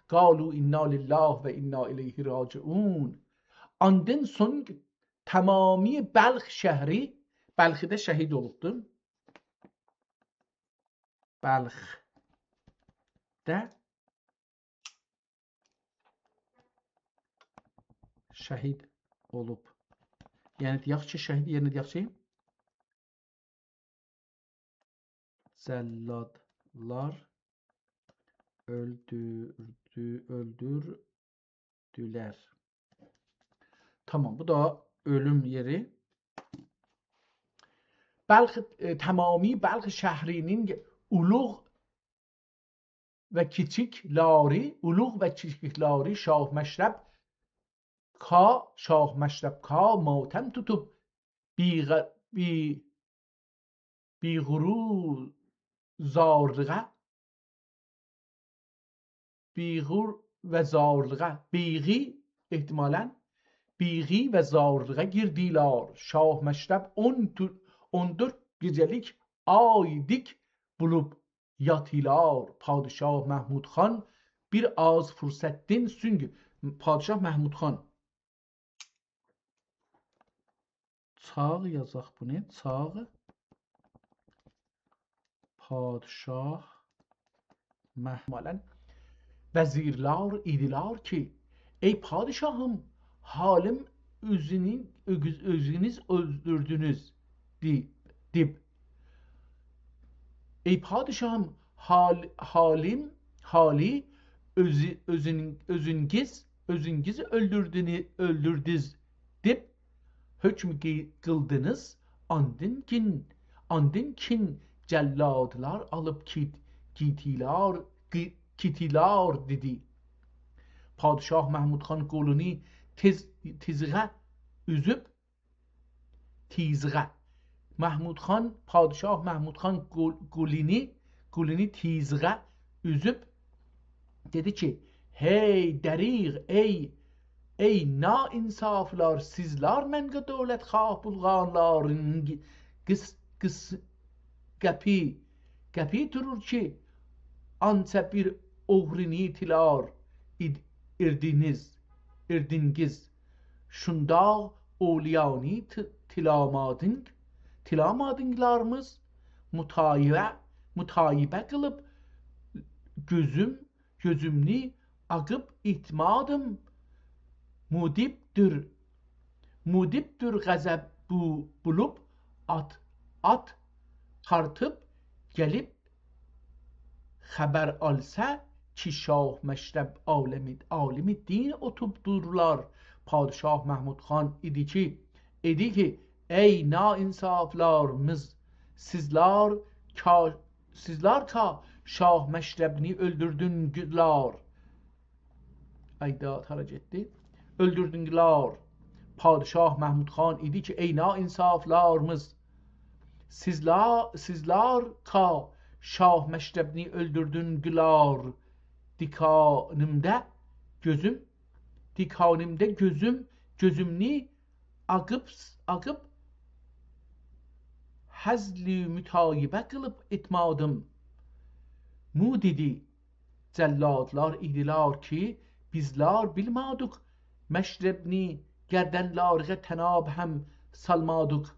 Galu inna lillah ve inna ileyhi raciun. Andın son tamami Belx şehri, Belx'de şehit olubdu. Belx'de şehit olub. Yəni deyək ki, şəhid yerinə deyək ki, zəlladlar öldürdülər. Tamam, bu da ölüm yeri. Belx tamami Belx şəhrinin uluq və kiçikləri, uluq və kiçikləri Şah Məşrəb ka matəm tutub biği ve zarlığa girdiler. Şah Məşrəb 14 gecelik aydik bulup yatılar. Padişah Mahmud Xan bir az fırsattin çünkü Padişah Mahmud Xan çağ yazaq bu ne? Çağ Padişah Mahmud vezirler idiler ki ey padişahım halim özünüz öldürdünüz dip. Ey padişahım hali özünüz öldürdünüz dip hükm kıldınız andın kin celladlar alıp kitilar dedi. Padişah Mahmud Xan qolunu tizğə üzüb Padişah Mahmud Xan qolunu tizğə üzüb dedi ki hey dəriq ey nainsaflar sizler məngə dövlət xah bulğanların qəpi durur ki anca bir oğrini tilar irdiniz şunda oliyani tilamadınlarımız mutayibə qılıb gözümni aqıb itmadım mudibdir qəzəb bulub at tartıp gelip haber alsa ki Şah Məşrəb alimi din otubdurlar. Padişah Mahmud Xan idi ki ey nainsaflarımız sizler ka Şah Məşrəbni öldürdünüzlər. Aydat harac etdi. Öldürdünüzlər. Padişah Mahmud Xan idi ki ey nainsaflarımız sizler ka Şah Məşrəbni öldürdünüzlər. Dikanımda gözümni aqıb həzli mütayibə qılıb etmadım. Mu dedi celladlar idilar ki bizler bilmadık Məşrəbni gerdenlarına tenab hem salmadık.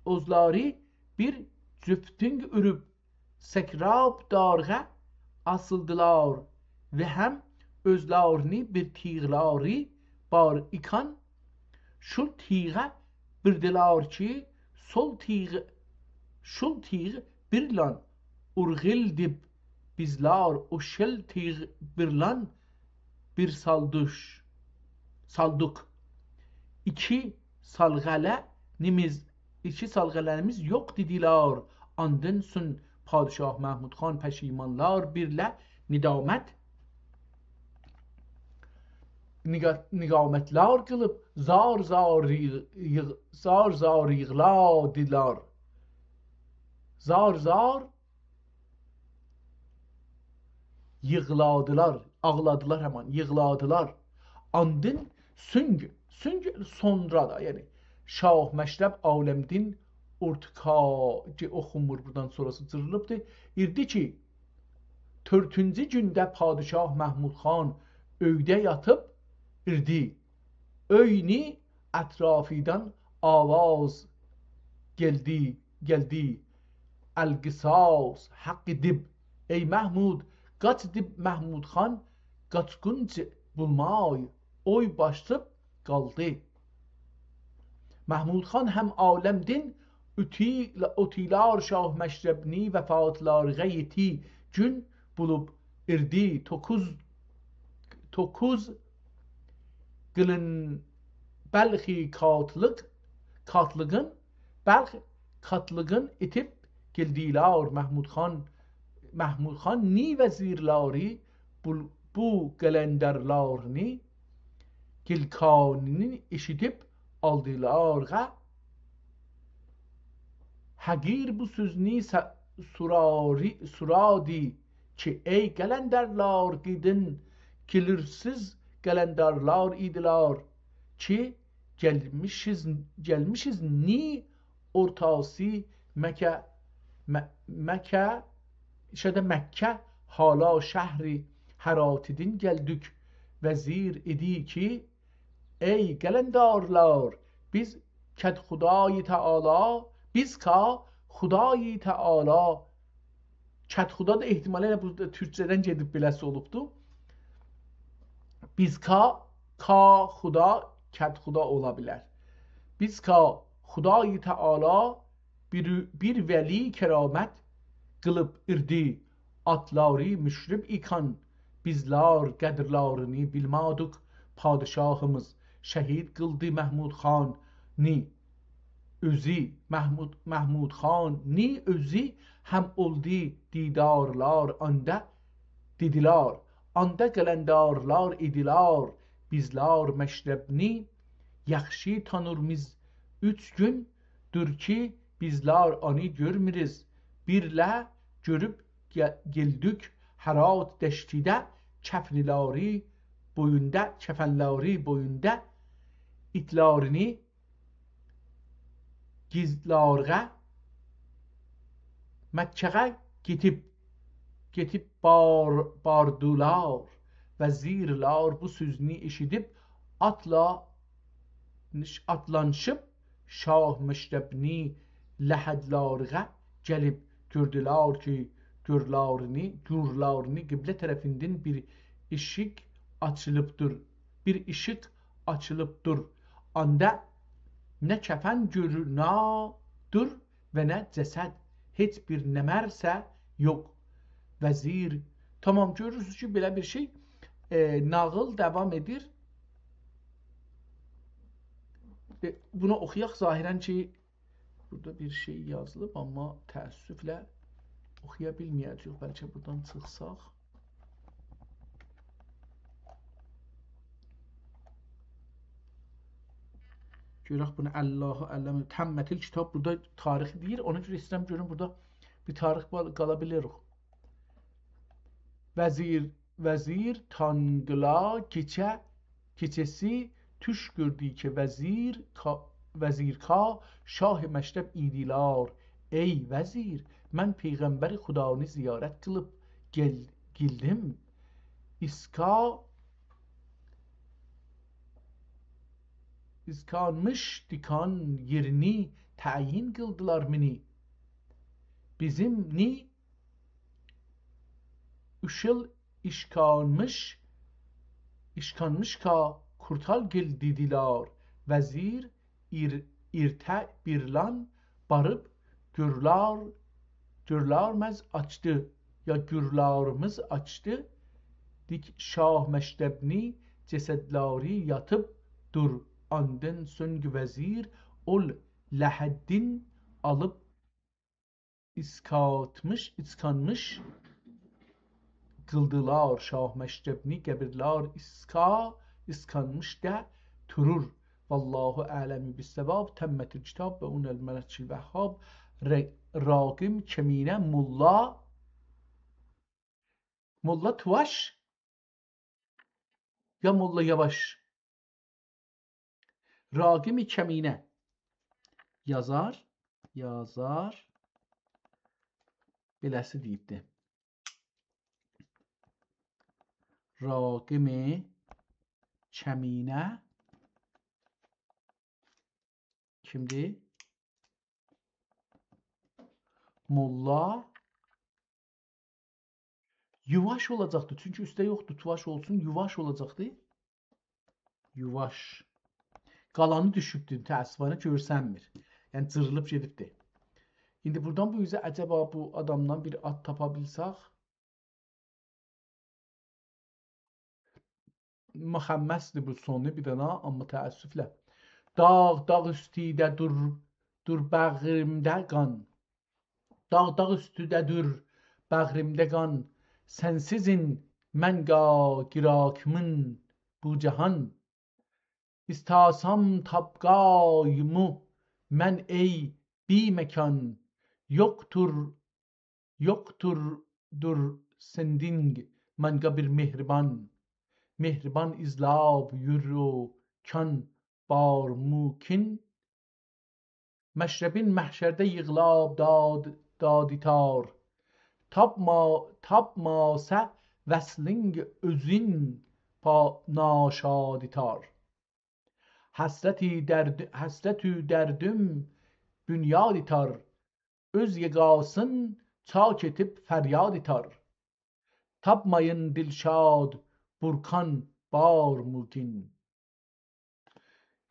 Ozları bir cüftünk ürüp sekrab darğa asıldılar ve hem özlerini bir tiğları bar ikan şul tiğe birdilar ki şul tiğ birlan urgil dip bizler o şel tiğ birlan bir saldık. İki salğalarımız yok dediler. Andın sun Padişah Mahmud Xan peşimanlar birlə niqametlər qılıb zar yığladılar. Zar yığladılar, ağladılar hemen, yığladılar. Andın sonra da yani Şah Məşrəb Aləmdin Urtkacı oxunmur buradan sonrası cırılıbdır. İrdi ki 4-cü gündə Padişah Məhmud xan öydə yatıb irdi. Öyni ətrafidən avaz geldi. Elqisas haqqı dib. Ey Məhmud, qaç dib Məhmud xan, qaçqınc bulmay, oy başıb qaldı. Məhmud xan həm aləmdin utilar Şah Məşrəbni vəfatlar qəyti gün bulub irdi. Tokuz qılın bəlxi katlığın itib geldiler. Məhmud xan ni vəzirləri bu qalendarlarını gilkanini eşidib aldılar. Hagir bu sözünü suradi ki ey qalendarlar gidin, kilirsiz qalendarlar idilar ki gelmişiz ni ortası Məkkə hala şəhri Həratidin geldik. Vəzir idi ki ey qalendarlar, biz Kədxudayı Teala, biz ka Xudayı Teala, Kədxuda da ehtimalə bu Türkçədən gedib beləsi olubdu. Biz ka Xuda, Kədxuda ola bilər. Biz ka Xudayı Teala bir vəli kəramət qılıb irdi. Atları müşrib ikan bizlar qədrlarını bilmadık. Padişahımız şəhid qıldı Məhmud xan ni özü. Məhmud xan ni özü həm oldu didarlar anda dediler. Anda qalendarlar idilar. Bizlar Məşrəbni yaxşı tanırmız. 3 gündür ki bizlar onu görmürüz. Birlə görüb geldik Hərat dəştidə kəfənləri boyunda itlərini gizlarğa Məkkəyə getib bardular. Vəzirlər bu sözünü eşidib atlanışıb Şah Məşrəbni ləhədlərə gəlib gördülər ki gürlərini qiblə tərəfindən bir işıq açılıbdır. Anda nə kəfən görünədir və nə cəsəd, heç bir nəmərsə yox. Vəzir, tamam, görürsünüz ki belə bir şey. Nağıl devam edir. Bunu oxuyaq. Zahirən ki burada bir şey yazılıb, amma təəssüflə oxuya bilməyəcəyik. Bəlkə buradan çıxsaq. Görək bunu. Allahu ələm. Təmmətil kitab burada tarixi deyir. Ona görə istəyirəm görün burada bir tarix qala bilirik. Vəzir Tangla keçəsi tuş gördü ki vəzir ka Şah Məşrəb idilar. Ey vəzir, mən Peyğəmbər Xudanı ziyarət qılıb geldim. İskanmış dikan yerini təyin qıldılar məni. Bizim ni ışıl işkanmış ka kurtal gel dediler. Vəzir irtə birlan barıb gürlərimiz açdı. Dik Şah Məşrəbni cəsədləri yatıb dur. Andın söngü vəzir ol ləhəddin alıb iskanmış qıldılar. Şah Məşrəbni qəbirlər iskanmış da turur. Vallahu ələmi bis-səvab. Təmmətil kitab və unəl mələkil vəhhab. Raqim kəminə Molla Tuvaş ya Molla Yavaş. Ragim-i Kemine. Yazar beləsi deyibdi. Ragim-i Kemine kimdir? Molla Yuvaş olacaqdı. Çünki üstə yoxdur. Tuvaş olsun, Yuvaş olacaqdı. Yuvaş. Qalanı düşübdür. Təəssüfənə görsənmir. Yəni cırılıb gedibdir. İndi buradan bu üzə əcəba bu adamdan bir ad tapa bilsək, müxəmməsdir bu sonu bir dana, amma təəssüflə. Dağ üstüdə dur bəğrimdə qan. Dağ üstüdə dur bəğrimdə qan. Sensizin mən girakımın bu cahan. İstasam tabqayımı mən ey bi mekan. Yoktur sending mənqa bir mehriban. Mehriban izlab yürü kan bar mukin. Məşrəbin məhşərdə yığlab daditar. Tapmasa vəsling özün naşaditar. Həsrətü dərdüm bünyad itar. Öz yegasın çak etib fəryad itar. Tapmayın dilşad burkan bar mukin.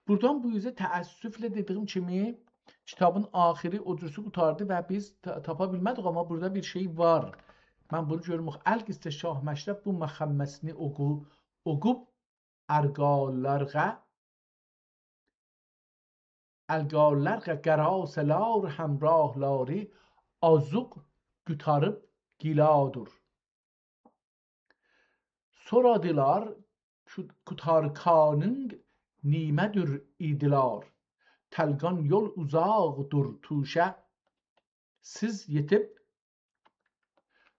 Buradan bu yüzə təəssüflə dediyim kimi kitabın axiri o cürsə qutardı və biz tapa bilmədik, amma burada bir şey var. Mən bunu görürüm. Əlqistə Şah Məşrəb bu məxəmməsini oqub əlqallarqa qərasəlar həmrahları azuq qütarıb giladur. Soradılar kutarkanın nimədür idilar. Təlqan yol uzaqdır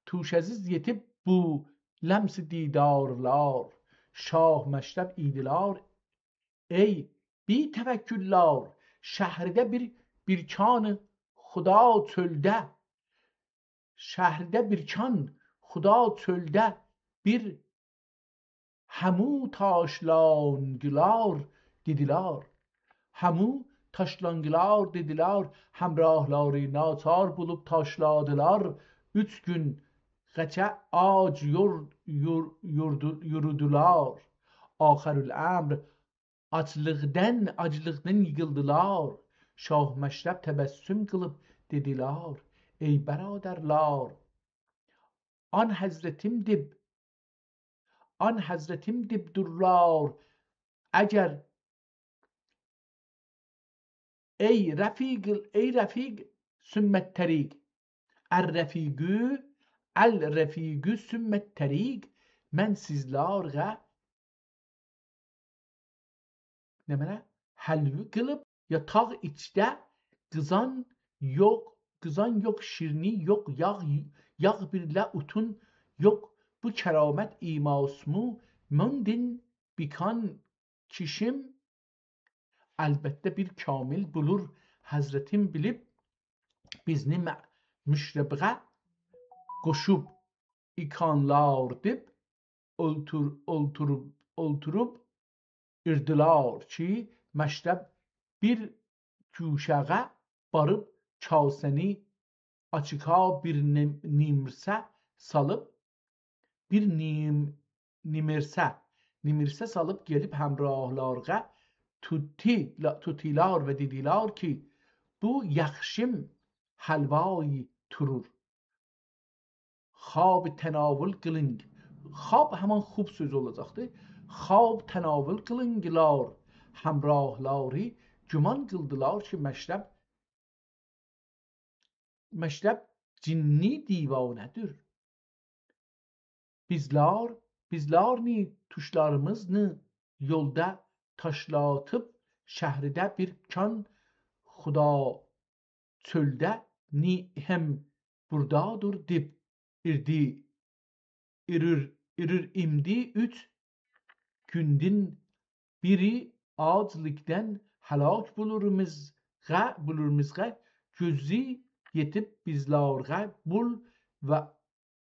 tuşəsiz yetib bu ləms-i didarlar. Şah Məşrəb idilar ey bi təvəkküllar. Şəhridə bir kanı xuda çöldə. Şəhridə bir kan xuda çöldə bir həmu taşlanqılar dedilar. Həmu taşlanqılar dedilar. Həmrahları naçar bulub taşladılar. 3 gün qəçə ac yürüdülər. Axirül əmr aclıqdan yıkıldılar. Şah Məşrəb təbəssüm qılıb dedilər ey bəradərlər, an həzrətim dibdurlar. Əgər ey rəfiq sümmət təriq. Əl-rəfiqü sümmət təriq. Mən sizlərə həlvi qılıb yataq içdə qızan yox, şirni yox, yağ birlə utun yox. Bu kəramət imasmu mündin bikan kişim. Əlbəttə bir kamil bulur həzrətim bilib bizni müşrəbğə qoşub ikanlar dib olturub irdilar ki Məşrəb bir küşəğə barıb kasəni açıqa bir nimirsə salıb gelib həmrahlarğa tutilər və dedilər ki bu yaxşım həlvayı turur. Xab tənavül qılın. Xab həman xub söz olacaqdır. Xab tənavül qılınqılar. Həmrahları güman qıldılar ki Məşrəb cinni divanədir. Bizlər ni tuşlarımızı yolda taşlatıb şəhridə bir kan xuda çöldə ni hem buradadır dib irdi erir imdi 3 gündün biri acılıktan helak bulurmuzga gözü yetip bizlarga bul ve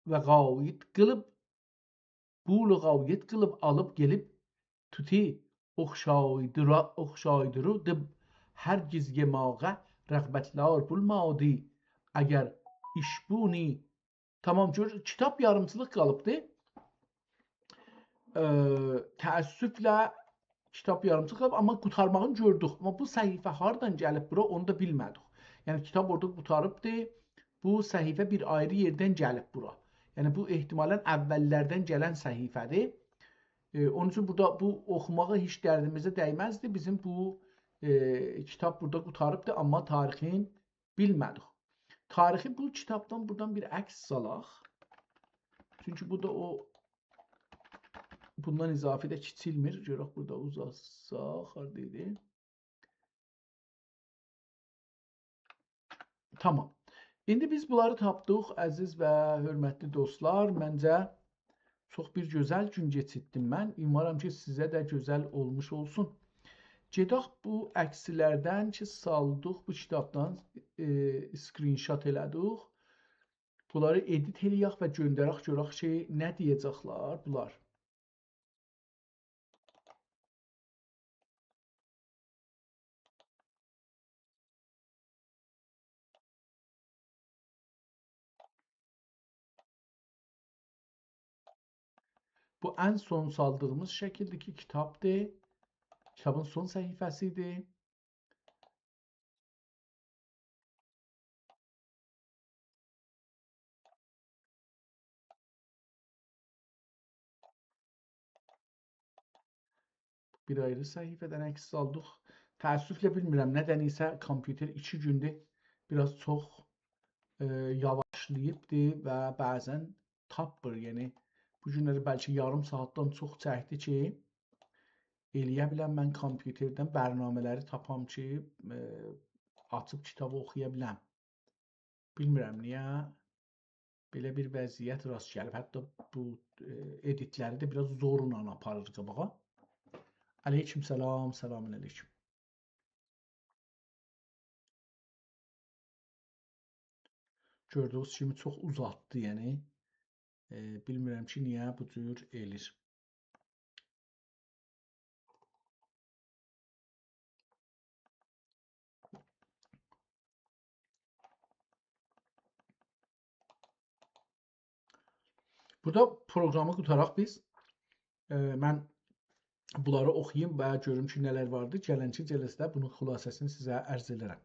gayet kılıp alıp gelip tuti okşaydıru dib hergiz yemağa rağbetler bulmadı eğer işbuni tamam kitap yarımçılık kalıptı. Təəssüflə kitap yarımçıq qalıb, amma qurtarmağını gördük. Amma bu səhifə hardan gəlib bura onu da bilmədik. Yəni kitab orada qurtarıbdı. Bu səhifə bir ayrı yerdən gəlib bura. Yəni bu ehtimalən əvvəllərdən gələn səhifədir. Onun üçün burada bu oxumağa heç dərdimizə dəyməzdi. Bizim bu kitab burada qurtarıbdı, amma tarixini bilmədik. Tarixi bu kitabdan buradan bir əks salaq. Çünki bu da o bundan izafi də kiçilmir. Görək burada uzatsaq, haradaydı? Tamam. İndi biz bunları tapdıq, əziz və hörmətli dostlar. Məncə çox bir gözəl gün keçirtdim mən. Umarım ki, sizə də gözəl olmuş olsun. Gedək bu əksilərdən ki, saldıq, bu kitabdan screenshot elədik. Bunları edit eləyək və göndərək, görək ki, nə deyəcəklər bunlar. Bu en son saldığımız şekildeki kitaptı. Kitabın son sayfasıydı. Bir ayrı sayfadan əks aldıq. Təəssüflə bilmirəm, nədənsə kompüter 2 gündür biraz çox yavaşlayıbdı və bəzən tapmır. Yəni bu günləri bəlkə yarım saatdan çox çəkdi ki, eləyə biləm mən kompüterdən bərnamələri tapam ki, açıb kitabı oxuya biləm. Bilmirəm niyə belə bir vəziyyət rast gəlib. Hətta bu editləri də biraz zorla aparır qabağa. Aleyküm selam, selamun aleyküm. Gördüyünüz kimi çox uzatdı, yəni. Bilmirəm ki, niyə bu cür eləyir. Burada proqramı qutaraq biz. Mən bunları oxuyayım və görüm ki, nələr vardır. Gələnki cəlsədə bunun xülasəsini sizə ərz edərəm.